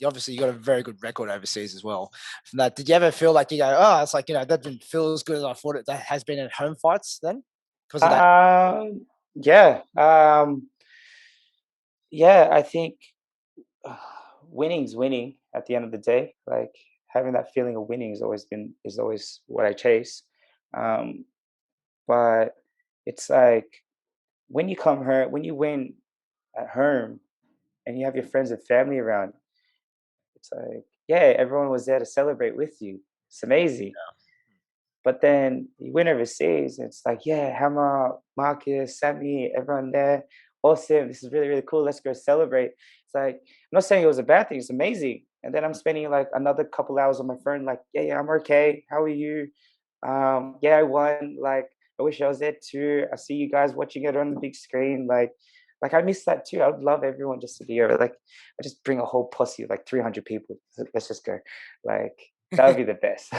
obviously you got a very good record overseas as well. From that, did you ever feel like you go, oh, it's like, that didn't feel as good as I thought it that has been at home fights then? Because of that? Yeah. Yeah, I think winning's winning at the end of the day. Like having that feeling of winning is always what I chase. Um, but it's like when you come home, when you win at home and you have your friends and family around, it's like, yeah, everyone was there to celebrate with you. It's amazing. But then you win overseas, and it's like, yeah, Hammer, Marcus, Sammy, everyone there. Awesome. This is really, really cool. Let's go celebrate. It's like, I'm not saying it was a bad thing. It's amazing. And then I'm spending like another couple hours on my phone, like, yeah, I'm okay. How are you? Yeah, I won. Like, I wish I was there too. I see you guys watching it on the big screen. Like I miss that too. I would love everyone just to be here. Like, I just bring a whole posse of like 300 people. Let's just go. Like, that would be the best.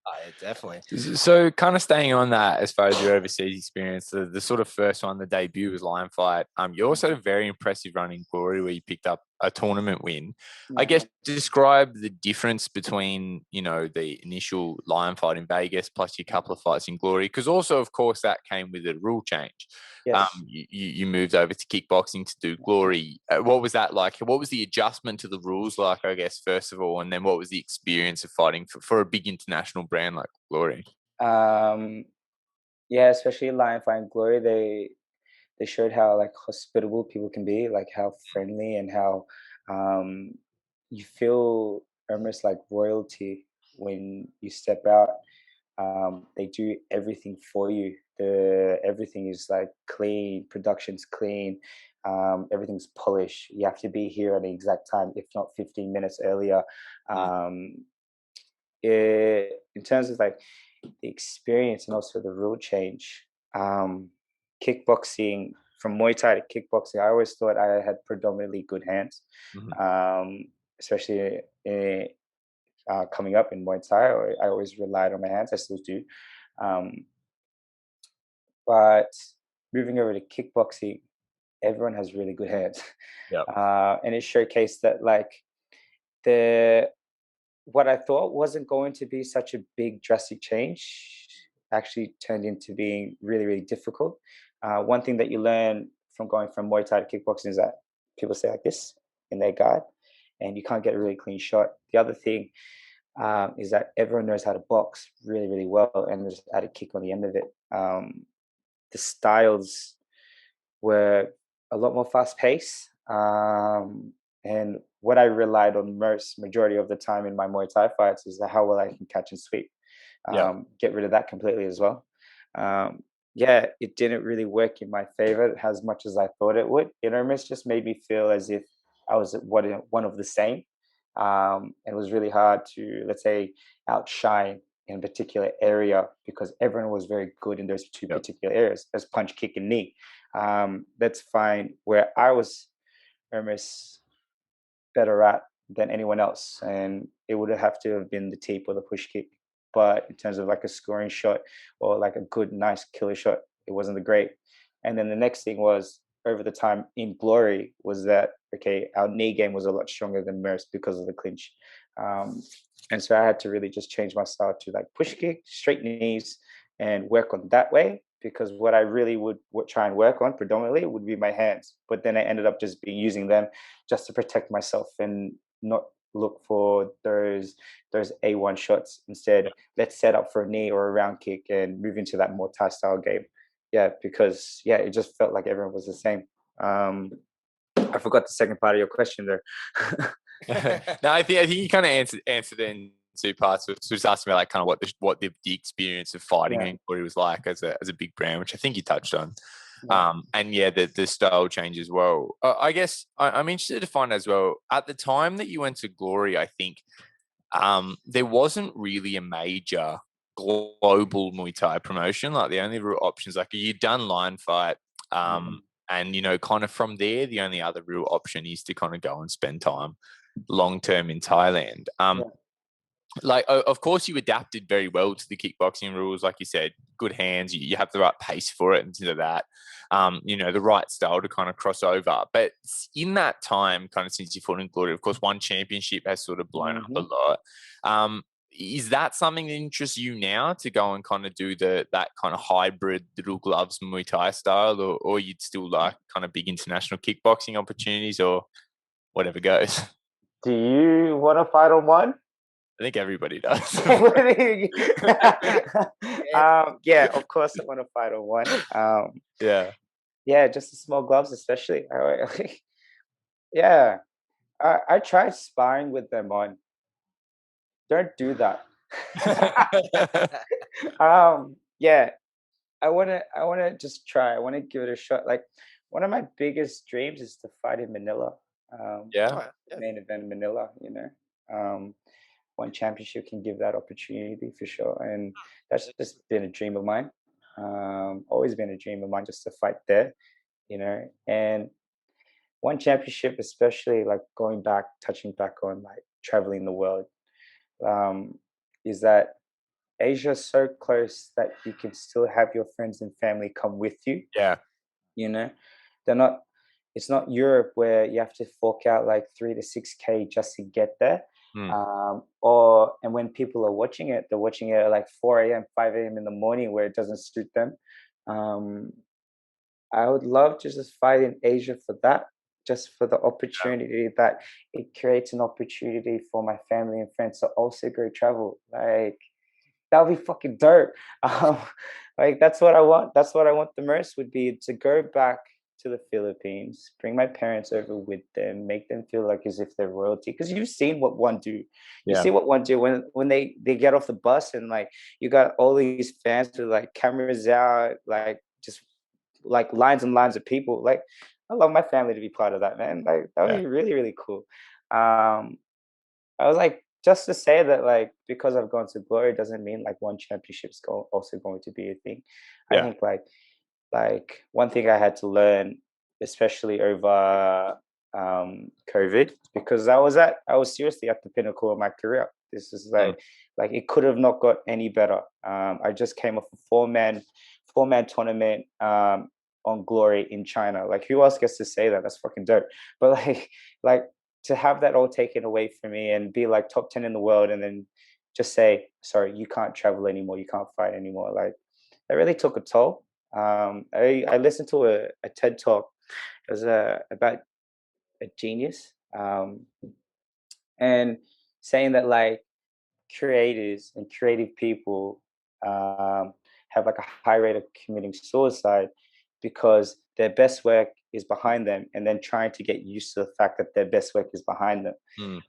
Oh, yeah, definitely. So kind of staying on that as far as your overseas experience, the sort of first one, the debut was Lion Fight. You also had a very impressive run in Glory where you picked up a tournament win. I guess describe the difference between, the initial Lion Fight in Vegas plus your couple of fights in Glory, because also, of course, that came with a rule change. Yes. You moved over to kickboxing to do Glory. What was that like? What was the adjustment to the rules like, I guess, first of all? And then what was the experience of fighting for a big international brand like Glory? Yeah, especially Lion Fight and Glory, they showed how like hospitable people can be, like how friendly and how um, you feel almost like royalty when you step out. They do everything for you. Everything is like clean, production's clean, everything's polished. You have to be here at the exact time, if not 15 minutes earlier. In terms of like the experience and also the rule change, kickboxing from Muay Thai to kickboxing, I always thought I had predominantly good hands, especially coming up in Muay Thai. I always relied on my hands. I still do. But moving over to kickboxing, everyone has really good hands. Yep. And it showcased that like the what I thought wasn't going to be such a big drastic change actually turned into being really, really difficult. One thing that you learn from going from Muay Thai to kickboxing is that people stay like this in their guard and you can't get a really clean shot. The other thing is that everyone knows how to box really, really well and just how to kick on the end of it. The styles were a lot more fast paced. And what I relied on majority of the time in my Muay Thai fights is how well I can catch and sweep. Get rid of that completely as well. Yeah, it didn't really work in my favor as much as I thought it would. It almost just made me feel as if I was one of the same. It was really hard to, let's say, outshine in a particular area because everyone was very good in those two particular areas. There's punch, kick, and knee. That's fine. Where I was almost better at than anyone else, and it would have to have been the teep or the push kick. But in terms of like a scoring shot or like a good, nice killer shot, it wasn't the great. And then the next thing was over the time in Glory was that okay, our knee game was a lot stronger than Merce because of the clinch, and so I had to really just change my style to like push kick, straight knees, and work on that way. Because what I really would try and work on predominantly would be my hands, but then I ended up just using them just to protect myself and not look for those A1 shots. Instead, let's set up for a knee or a round kick and move into that more Thai style game. Yeah, because it just felt like everyone was the same. I forgot the second part of your question there. No, I think you kind of answered in two parts. So just asking about like kind of what the experience of fighting and what it was like as a big brand, which I think you touched on. And the style change as well. I guess I'm interested to find as well, at the time that you went to Glory, I think there wasn't really a major global Muay Thai promotion. Like the only real options, like you'd done Lion Fight, and kind of from there, the only other real option is to kind of go and spend time long term in Thailand. like, of course, you adapted very well to the kickboxing rules. Like you said, good hands, you have the right pace for it and things like that. The right style to kind of cross over. But in that time, kind of since you fought in Glory, of course, one championship has sort of blown up a lot. Is that something that interests you now to go and kind of do that kind of hybrid little gloves Muay Thai style, or you'd still like kind of big international kickboxing opportunities or whatever goes? Do you want to fight on one? I think everybody does. Yeah, of course I want to fight on one. Yeah, just the small gloves, especially. Yeah, I tried sparring with them on. Don't do that. Yeah, I wanna just try. I wanna give it a shot. Like one of my biggest dreams is to fight in Manila. Main event in Manila. One championship can give that opportunity for sure, and that's just been a dream of mine. Always been a dream of mine just to fight there. And one championship, especially like touching back on like traveling the world, is that Asia's so close that you can still have your friends and family come with you. Yeah. They're not, it's not Europe where you have to fork out like 3 to 6K just to get there. And when people are watching it, they're watching it at like 4 a.m., 5 a.m. in the morning where it doesn't suit them. I would love to just fight in Asia for that, just for the opportunity that it creates an opportunity for my family and friends to also go travel. Like, that would be fucking dope. Like, that's what I want. That's what I want the most, would be to go back to the Philippines, bring my parents over with them, make them feel like as if they're royalty. Because you've seen what one do. You see what one do when they get off the bus, and like you got all these fans with like cameras out, like just like lines and lines of people. Like, I love my family to be part of that, man. Like, that would be really, really cool. I was like, just to say that, like, because I've gone to Glory doesn't mean like one championship's also going to be a thing. I think like one thing I had to learn, especially over COVID, because I was seriously at the pinnacle of my career. This is like it could have not got any better. I just came off a four-man tournament on Glory in China. Like, who else gets to say that? That's fucking dope. But like to have that all taken away from me and be like top 10 in the world, and then just say, sorry, you can't travel anymore, you can't fight anymore. Like, that really took a toll. I listened to a TED talk. It was about a genius, and saying that like creators and creative people have like a high rate of committing suicide because their best work is behind them, and then trying to get used to the fact that their best work is behind them.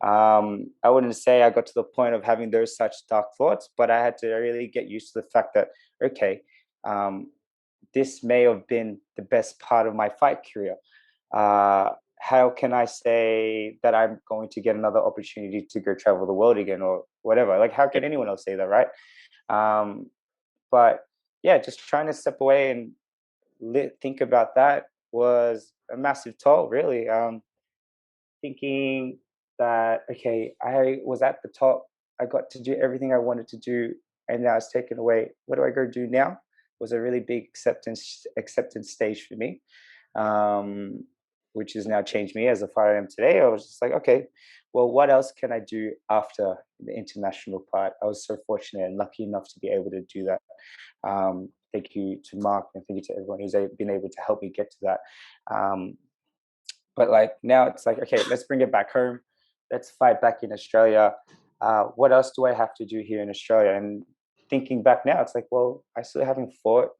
I wouldn't say I got to the point of having those such dark thoughts, but I had to really get used to the fact that, okay, this may have been the best part of my fight career. How can I say that I'm going to get another opportunity to go travel the world again, or whatever? Like, how can anyone else say that, right? But yeah, just trying to step away and think about that was a massive toll, really. Thinking that, okay, I was at the top, I got to do everything I wanted to do, and now it's taken away. What do I go do now? Was a really big acceptance stage for me, which has now changed me as a fighter I am today. I was just like, okay, well, what else can I do after the international part? I was so fortunate and lucky enough to be able to do that. Thank you to Mark, and thank you to everyone who's been able to help me get to that. But like, now it's like, okay, let's bring it back home. Let's fight back in Australia. What else do I have to do here in Australia? And thinking back now, it's like, well, I still haven't fought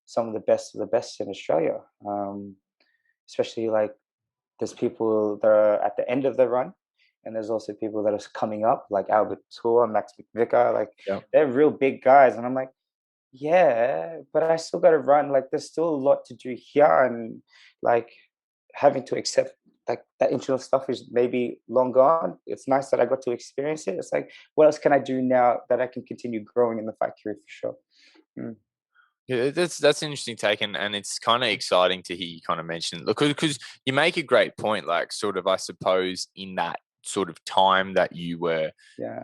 some of the best in Australia. Especially like, there's people that are at the end of the run, and there's also people that are coming up, like Albert Tour, Max McVicker. Like, they're real big guys, and I'm like, yeah, but I still got to run. Like, there's still a lot to do here, and like having to accept like that internal stuff is maybe long gone. It's nice that I got to experience it. It's like, what else can I do now that I can continue growing in the fight career for sure? Yeah, that's an interesting take, and it's kind of exciting to hear you kind of mention. Look, because you make a great point. Like, sort of, I suppose, in that sort of time that you were,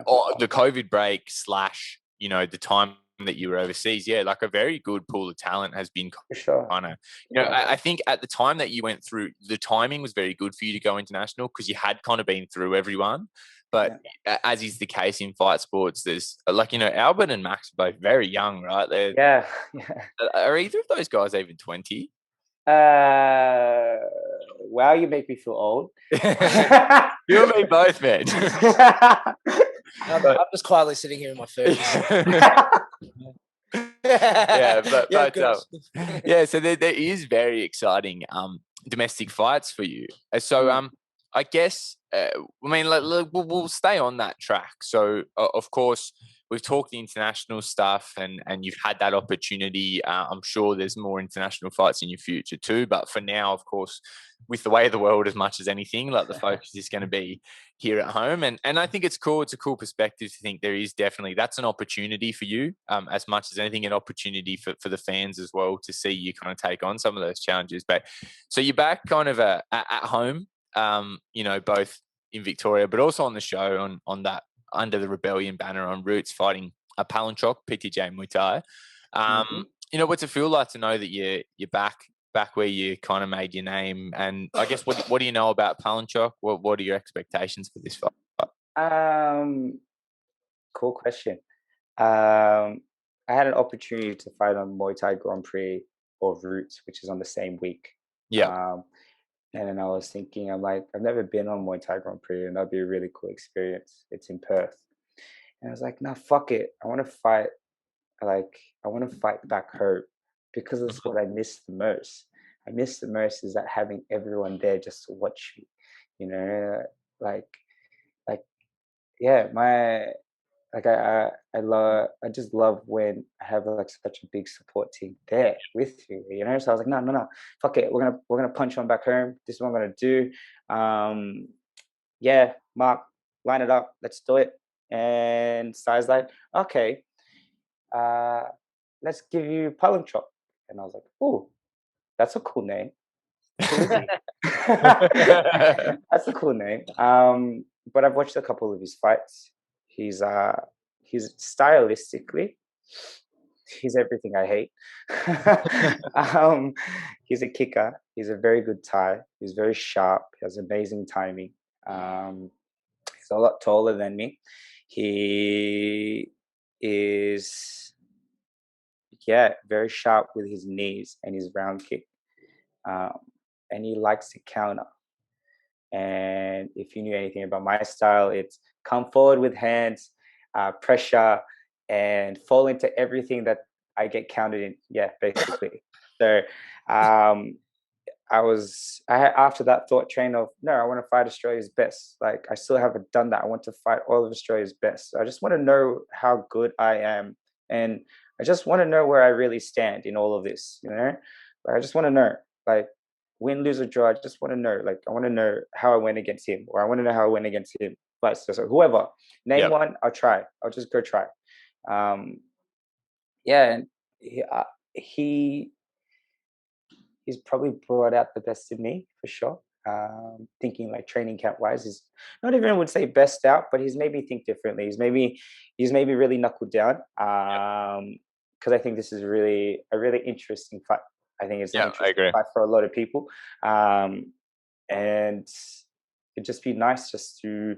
or the COVID break / the time that you were overseas, like a very good pool of talent has been kind of, I think at the time that you went through, the timing was very good for you to go international because you had kind of been through everyone. But as is the case in fight sports, there's Albert and Max are both very young, right? They're, Are either of those guys even 20? Wow, you make me feel old. You and me both, man. I'm just quietly sitting here in my 30s. So there is very exciting domestic fights for you. So I guess we'll stay on that track. So of course we've talked the international stuff, and you've had that opportunity. I'm sure there's more international fights in your future too. But for now, of course, with the way of the world, as much as anything, like the focus is going to be here at home. And I think it's cool. It's a cool perspective to think there is definitely, that's an opportunity for you, as much as anything, an opportunity for the fans as well to see you kind of take on some of those challenges. But so you're back kind of at home, both in Victoria, but also on the show on that under the Rebellion banner on Roots, fighting a Palungchok, PTJ Muaythai. What's it feel like to know that you're back where you kind of made your name? And I guess what do you know about Palungchok? What are your expectations for this fight? Cool question. I had an opportunity to fight on Muay Thai Grand Prix of Roots, which is on the same week. And then I was thinking, I'm like, I've never been on Muay Thai Grand Prix, and that'd be a really cool experience. It's in Perth. And I was like, nah, fuck it. I want to fight. I want to fight back home, because it's what I miss the most. I miss the most is that having everyone there just to watch me, I just love when I have such a big support team there with me, So I was like, no, fuck it. We're gonna punch on back home. This is what I'm gonna do. Mark, line it up. Let's do it. And Sai's like, okay, let's give you Palungchok. And I was like, oh, that's a cool name. That's a cool name. But I've watched a couple of his fights. He's stylistically, he's everything I hate. He's a kicker. He's a very good Thai. He's very sharp. He has amazing timing. He's a lot taller than me. He is, very sharp with his knees and his round kick. And he likes to counter. And if you knew anything about my style, it's come forward with hands, pressure, and fall into everything that I get counted in. Yeah, basically. So after that thought train of, no, I want to fight Australia's best. I still haven't done that. I want to fight all of Australia's best. So I just want to know how good I am. And I just want to know where I really stand in all of this, I just want to know, win, lose, or draw. I just want to know, I want to know how I went against him, or I want to know how I went against him. So whoever, name one, I'll try. I'll just go try. And he's probably brought out the best in me for sure. Thinking training camp wise, is not even would say best out, but he's made me think differently. He's maybe really knuckled down. Because I think this is a really interesting fight. I think it's an interesting fight for a lot of people. And it'd just be nice just to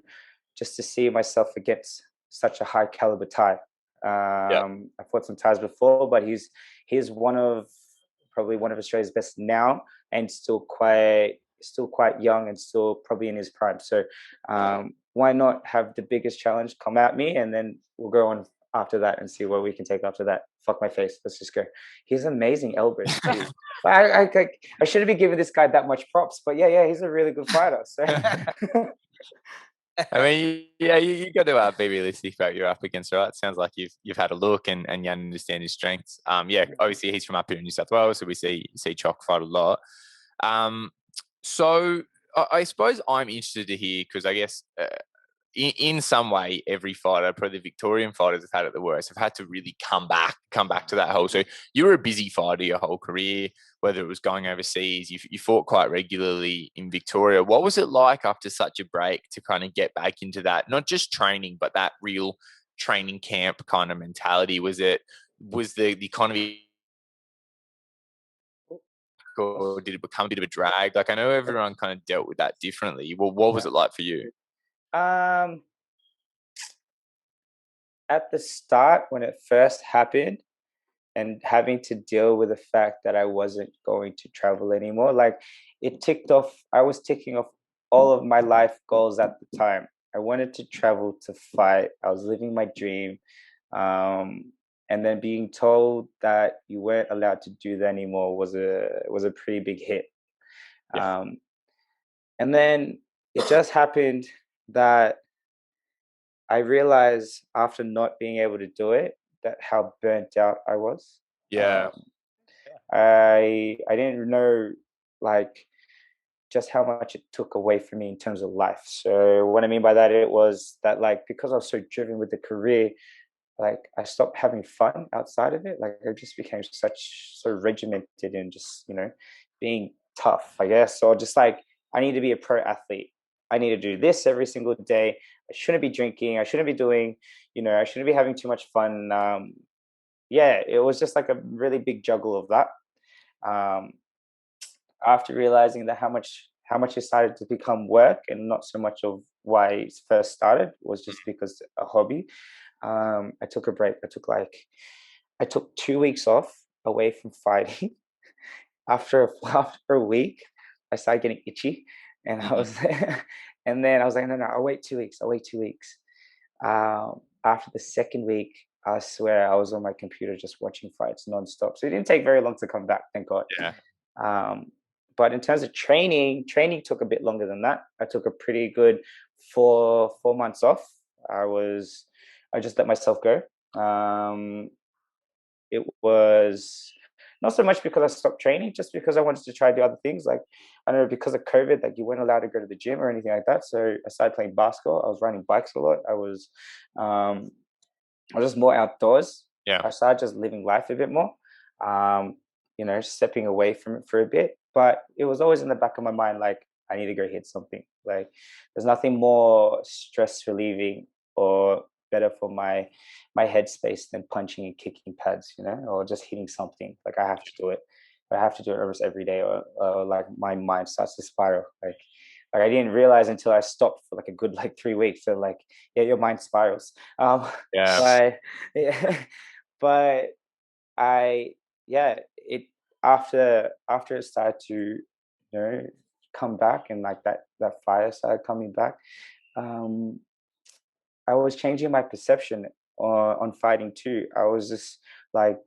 see myself against such a high caliber Thai. I fought some Thais before, but he's probably one of Australia's best now, and still quite young and still probably in his prime. So why not have the biggest challenge come at me, and then we'll go on after that and see what we can take after that. Fuck my face. Let's just go. He's amazing elbows too. I shouldn't be giving this guy that much props, but he's a really good fighter. So. I mean, you got to be realistic about you're up against, right? It sounds like you've had a look and you understand his strengths. Obviously he's from up here in New South Wales, so we see Chok fight a lot. So I suppose I'm interested to hear, because I guess in some way, every fighter, probably the Victorian fighters have had it the worst, have had to really come back to that whole. So you were a busy fighter your whole career, whether it was going overseas, you fought quite regularly in Victoria. What was it like after such a break to kind of get back into that, not just training, but that real training camp kind of mentality? Was the economy, or did it become a bit of a drag? Like, I know everyone kind of dealt with that differently. Well, what was it like for you? At the start, when it first happened, and having to deal with the fact that I wasn't going to travel anymore, like, it ticked off. I was ticking off all of my life goals at the time. I wanted to travel to fight. I was living my dream. And then being told that you weren't allowed to do that anymore was a pretty big hit. Yeah. And then it just happened that I realized after not being able to do it, that how burnt out I was. Yeah. I didn't know, like, just how much it took away from me in terms of life. So what I mean by that, it was that, like, because I was so driven with the career, like, I stopped having fun outside of it. Like, I just became so regimented and just, being tough, I guess. So just like, I need to be a pro athlete. I need to do this every single day. I shouldn't be drinking. I shouldn't be doing, I shouldn't be having too much fun. Yeah, it was just like a really big juggle of that. After realizing that how much it started to become work and not so much of why it first started was just because a hobby. I took a break. I took 2 weeks off away from fighting. after a week, I started getting itchy, and and then I was like, no, I'll wait 2 weeks. After the second week, I swear I was on my computer just watching fights nonstop. So it didn't take very long to come back, thank God. Yeah. But in terms of training took a bit longer than that. I took a pretty good 4 months off. I just let myself go. It was not so much because I stopped training, just because I wanted to try the other things. Like, I don't know, because of COVID, like, you weren't allowed to go to the gym or anything like that. So I started playing basketball. I was riding bikes a lot. I was just more outdoors. Yeah. I started just living life a bit more, stepping away from it for a bit. But it was always in the back of my mind, like, I need to go hit something. Like, there's nothing more stress relieving or better for my headspace than punching and kicking pads, or just hitting something. Like, I have to do it. I have to do it almost every day, or like, my mind starts to spiral. Like I didn't realize until I stopped for like a good 3 weeks. So, like, yeah, your mind spirals. Yeah. But it after it started to come back, and like that fire started coming back. I was changing my perception on fighting too. I was just like,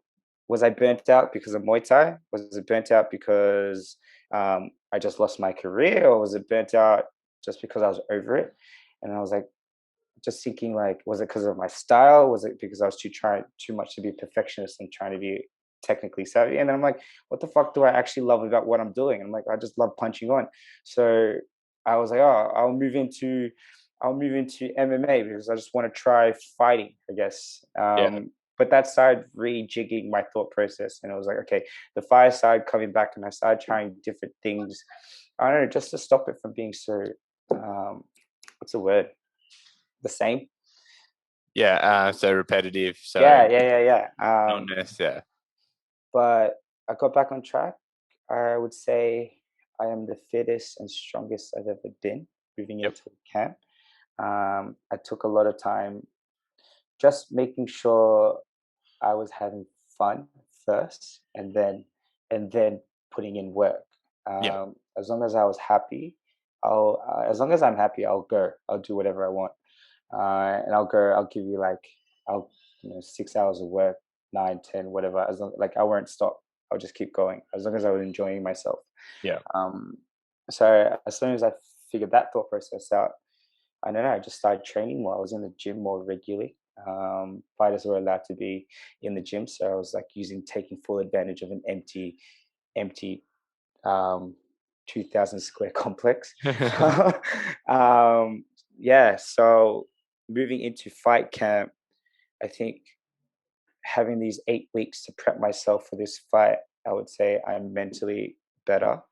was I burnt out because of Muay Thai? Was it burnt out because I just lost my career, or was it burnt out just because I was over it? And I was like, just thinking, like, was it because of my style? Was it because I was too much to be perfectionist and trying to be technically savvy? And then I'm like, what the fuck do I actually love about what I'm doing? And I'm like, I just love punching on. So I was like, oh, I'll move into MMA because I just want to try fighting, I guess. But that started rejigging my thought process, and it was like, okay, the fire started coming back, and I started trying different things. I don't know, just to stop it from being so, what's the word? The same. Yeah. So repetitive. So Yeah. numbness, yeah. But I got back on track. I would say I am the fittest and strongest I've ever been moving into the camp. I took a lot of time just making sure I was having fun first, and then putting in work. As long as I was happy, as long as I'm happy, I'll go. I'll do whatever I want, and I'll go. I'll give you 6 hours of work, 9, 10, whatever. As long, like, I won't stop. I'll just keep going as long as I was enjoying myself. Yeah. So as soon as I figured that thought process out, I don't know, I just started training more. I was in the gym more regularly. Fighters were allowed to be in the gym, so I was like taking full advantage of an empty 2,000 square complex. yeah, so moving into fight camp, I think having these 8 weeks to prep myself for this fight, I would say I'm mentally better,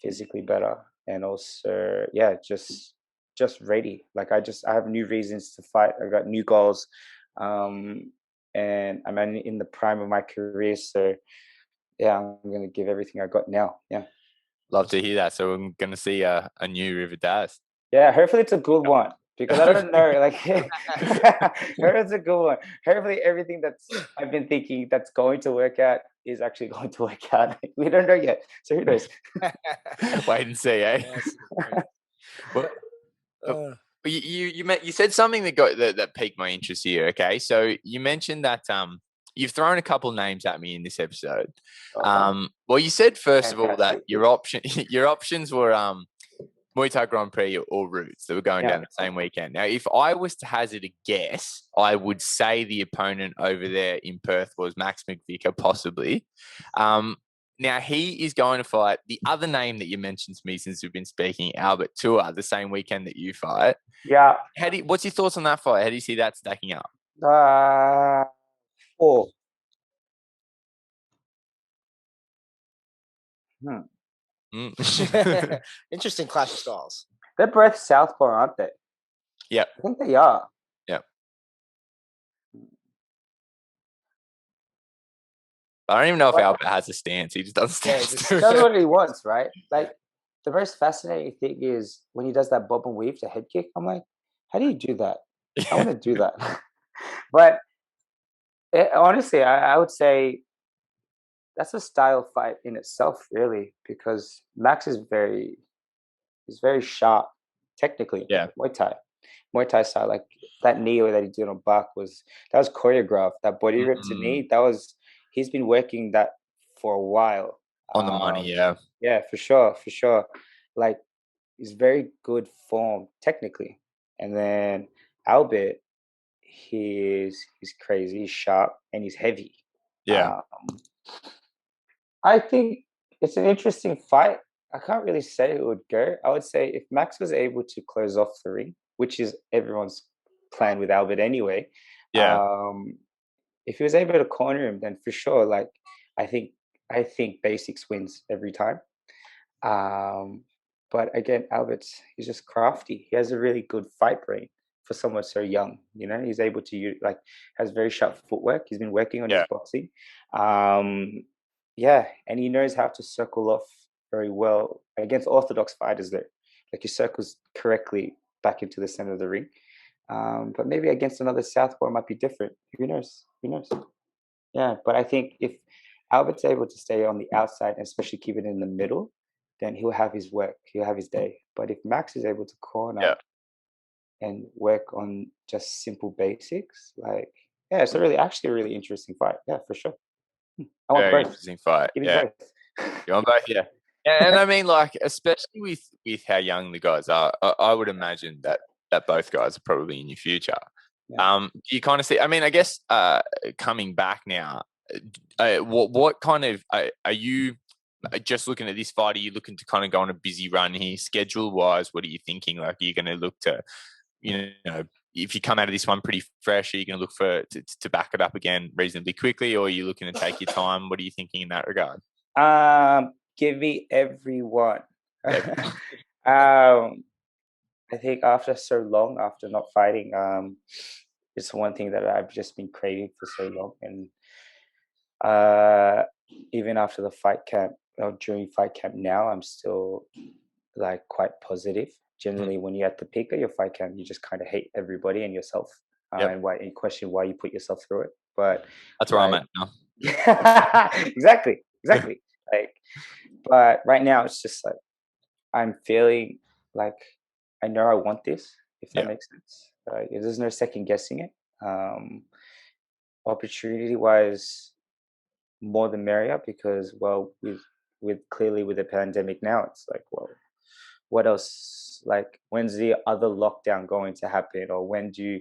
physically better, and also just ready. Like I have new reasons to fight. I got new goals, and I'm in the prime of my career. So yeah, I'm gonna give everything I got now. Yeah. Love to hear that. So I'm going to see a new Rive Daz. Yeah, hopefully it's a good one because I don't know. Like, hopefully it's a good one. Hopefully everything that's I've been thinking that's going to work out is actually going to work out. We don't know yet, so who knows? Wait and see, eh? Yes. Well, you said something that piqued my interest here. Okay, so you mentioned that you've thrown a couple names at me in this episode. Well, you said first of all that your options were Muay Thai Grand Prix or Roots that were going down the same weekend. Now, if I was to hazard a guess, I would say the opponent over there in Perth was Max McVicker, possibly. Now, he is going to fight the other name that you mentioned to me since we've been speaking, Albert Tua, the same weekend that you fight. Yeah. What's your thoughts on that fight? How do you see that stacking up? 4. Interesting clash of styles. They're both southpaw, aren't they? Yeah. I think they are. Yeah. I don't even know if Albert has a stance. He just doesn't stance. He does what he wants, right? Like, the most fascinating thing is when he does that bob and weave, the head kick. I'm like, how do you do that? I want to do that. But honestly, I would say that's a style fight in itself, really, because Max is very sharp technically. Yeah. Muay Thai style, like that knee that he did on Bach was choreographed. That body rip to knee, he's been working that for a while. On the money, yeah. Yeah, for sure. Like, he's very good form technically. And then Albert, he's crazy, he's sharp, and he's heavy. Yeah. I think it's an interesting fight. I can't really say it would go. I would say if Max was able to close off the ring, which is everyone's plan with Albert anyway. Yeah. If he was able to corner him, then for sure, like I think basics wins every time. But again, he's just crafty. He has a really good fight brain for someone so young. You know, he's able to has very sharp footwork. He's been working on his boxing. And he knows how to circle off very well against orthodox fighters there. Like, he circles correctly back into the center of the ring. But maybe against another southpaw it might be different. Who knows? Yeah, but I think if Albert's able to stay on the outside and especially keep it in the middle, then he'll have his work. He'll have his day. But if Max is able to corner and work on just simple basics, it's actually a really interesting fight. Yeah, for sure. I want Very both. interesting fight. Give me Yeah. both. You want both? Yeah. And I mean, like, especially with how young the guys are, I would imagine that both guys are probably in your future. Yeah. You kind of see, I mean, I guess coming back now, what kind of, are you just looking at this fight? Are you looking to kind of go on a busy run here, schedule-wise? What are you thinking? Like, are you going to look to, if you come out of this one pretty fresh, are you going to look to back it up again reasonably quickly, or are you looking to take your time? What are you thinking in that regard? Give me everyone. I think after so long, after not fighting, it's one thing that I've just been craving for so long. And even after the fight camp, or during fight camp now, I'm still quite positive. Generally, when you're at the peak of your fight camp, you just kind of hate everybody and yourself, and question why you put yourself through it. But that's where I'm at now. Exactly. But right now it's just I'm feeling like I know I want this, if that makes sense. There's no second guessing it. Opportunity wise, more the merrier, because with the pandemic now, it's what else? When's the other lockdown going to happen? Or when do you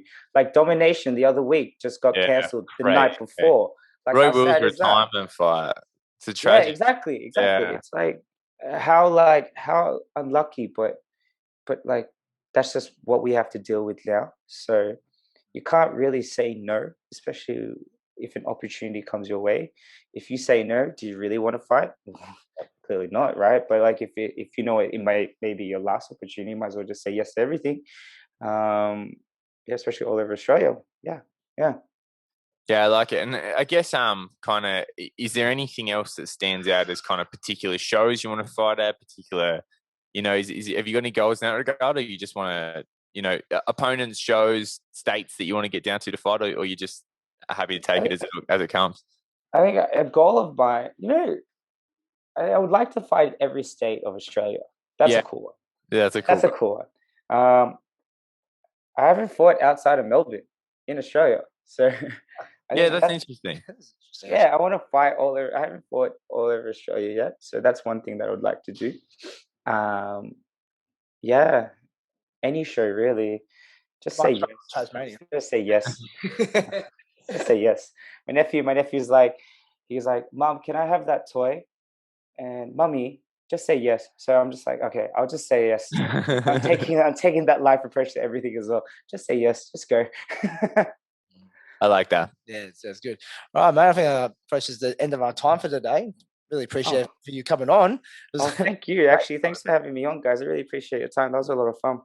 Domination the other week just got cancelled the night before. Roy Will's retirement fight. It's a tragedy. Yeah, exactly. Yeah. It's how unlucky, but that's just what we have to deal with now. So you can't really say no, especially if an opportunity comes your way. If you say no, do you really want to fight? Clearly not, right? But like if you know it might maybe your last opportunity, you might as well just say yes to everything. Yeah, especially all over Australia. Yeah, yeah. Yeah, I like it. And I guess kind of, is there anything else that stands out as kind of particular shows you want to fight at, particular, you know, have you got any goals in that regard, or you just want to, you know, opponents, shows, states that you want to get down to fight, or you just are happy to take it as it comes? I think a goal of mine, you know, I would like to fight every state of Australia. That's a cool one. Yeah, that's a cool. That's a cool one. I haven't fought outside of Melbourne in Australia, so yeah, that's interesting. Yeah, I want to fight all over. I haven't fought all over Australia yet, so that's one thing that I would like to do. Yeah, any show really. Just say yes. Tasmania. Just say yes. Just say yes. My nephew's like, he's like, Mom, can I have that toy? And Mummy, just say yes. So I'm just like, okay, I'll just say yes. I'm taking that life approach to everything as well. Just say yes. Just go. I like that. Yeah, sounds good. All right, mate. I think that approaches the end of our time for today. Really appreciate it for you coming on. Thank you. Actually, thanks for having me on, guys. I really appreciate your time. That was a lot of fun.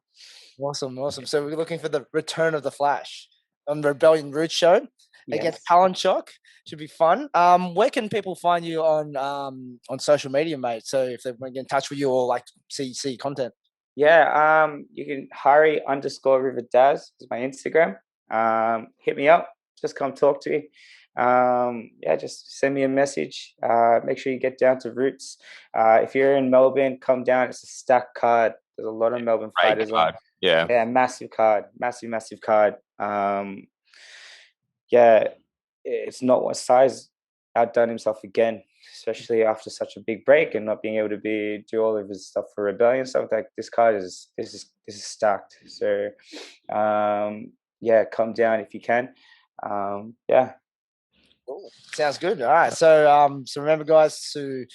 Awesome. So we're looking for the return of the Flash on the Rebellion Roots show against Palungchok. Should be fun. Where can people find you on social media, mate? So if they want to get in touch with you or like see content. Yeah, you can Hari_Rive Daz is my Instagram. Hit me up. Just come talk to me. Yeah, just send me a message. Make sure you get down to Roots. If you're in Melbourne, come down. It's a stacked card. There's a lot of Melbourne fighters on. Yeah, massive card. Massive card. Yeah, it's not what size outdone himself again, especially after such a big break and not being able to do all of his stuff for Rebellion. Stuff like this card is stacked. So yeah, come down if you can. Yeah. Cool. Sounds good. All right. So remember, guys, to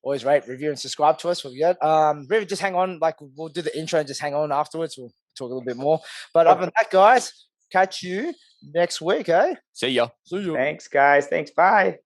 always rate, review, and subscribe to us. Really, just hang on. Like we'll do the intro and just hang on afterwards. We'll talk a little bit more. But other than that, guys, catch you next week. See ya. Thanks, guys. Thanks. Bye.